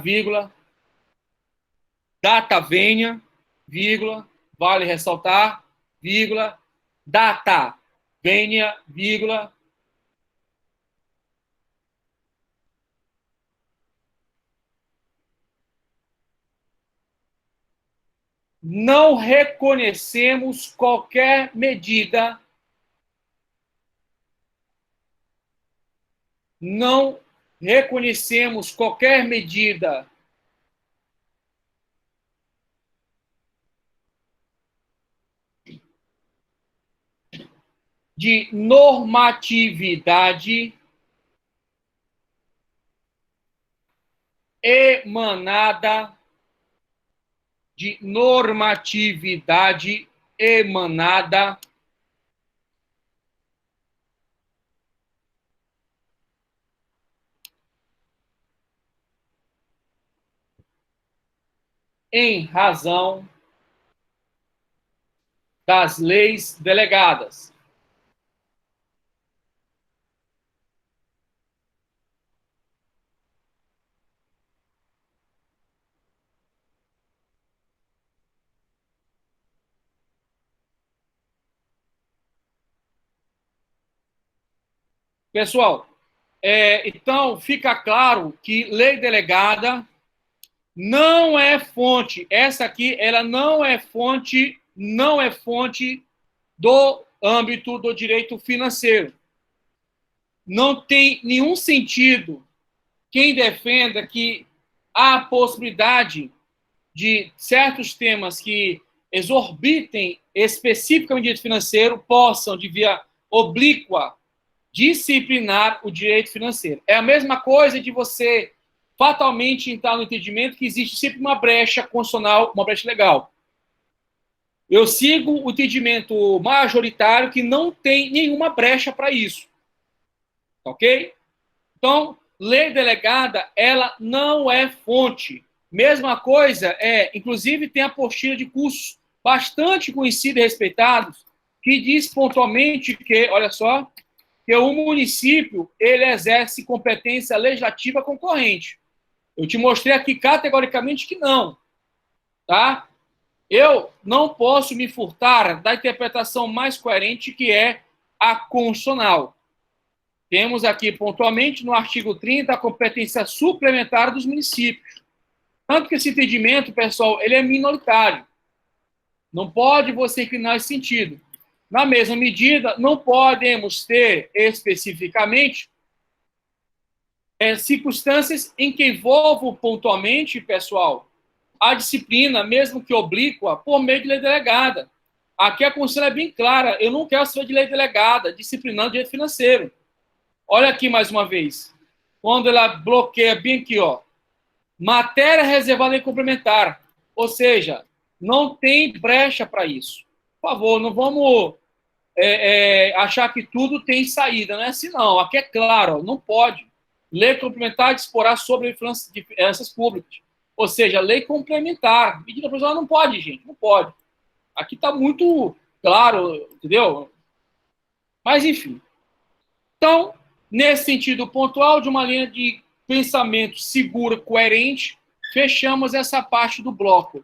vírgula, data venha, vírgula, vale ressaltar, vírgula, data venha, vírgula, não reconhecemos qualquer medida, não reconhecemos qualquer medida de normatividade emanada em razão das leis delegadas. Pessoal, então fica claro que lei delegada não é fonte. Essa aqui, ela não é fonte do âmbito do direito financeiro. Não tem nenhum sentido quem defenda que há possibilidade de certos temas que exorbitem especificamente o direito financeiro possam, de via oblíqua, disciplinar o direito financeiro. É a mesma coisa de você fatalmente entrar no entendimento que existe sempre uma brecha constitucional, uma brecha legal. Eu sigo o entendimento majoritário que não tem nenhuma brecha para isso. Ok? Então, lei delegada, ela não é fonte. Mesma coisa, inclusive tem apostila de cursos bastante conhecidos e respeitados, que diz pontualmente que, olha só, que o município, ele exerce competência legislativa concorrente. Eu te mostrei aqui categoricamente que não, tá? Eu não posso me furtar da interpretação mais coerente, que é a constitucional. Temos aqui, pontualmente, no artigo 30, a competência suplementar dos municípios. Tanto que esse entendimento, pessoal, ele é minoritário. Não pode você inclinar esse sentido. Na mesma medida, não podemos ter, especificamente, circunstâncias em que envolvam pontualmente, pessoal, a disciplina, mesmo que oblíqua, por meio de lei delegada. Aqui a Constituição é bem clara. Eu não quero ser de lei delegada, disciplinando o direito financeiro. Olha aqui mais uma vez. Quando ela bloqueia bem aqui, ó, matéria reservada em complementar. Ou seja, não tem brecha para isso. Por favor, não vamos achar que tudo tem saída. Não é assim, não. Aqui é claro, ó, não pode. Lei complementar disporá sobre finanças públicas. Ou seja, lei complementar. Medida provisória não pode, gente. Não pode. Aqui está muito claro, entendeu? Mas, enfim. Então, nesse sentido pontual, de uma linha de pensamento seguro, coerente, fechamos essa parte do bloco.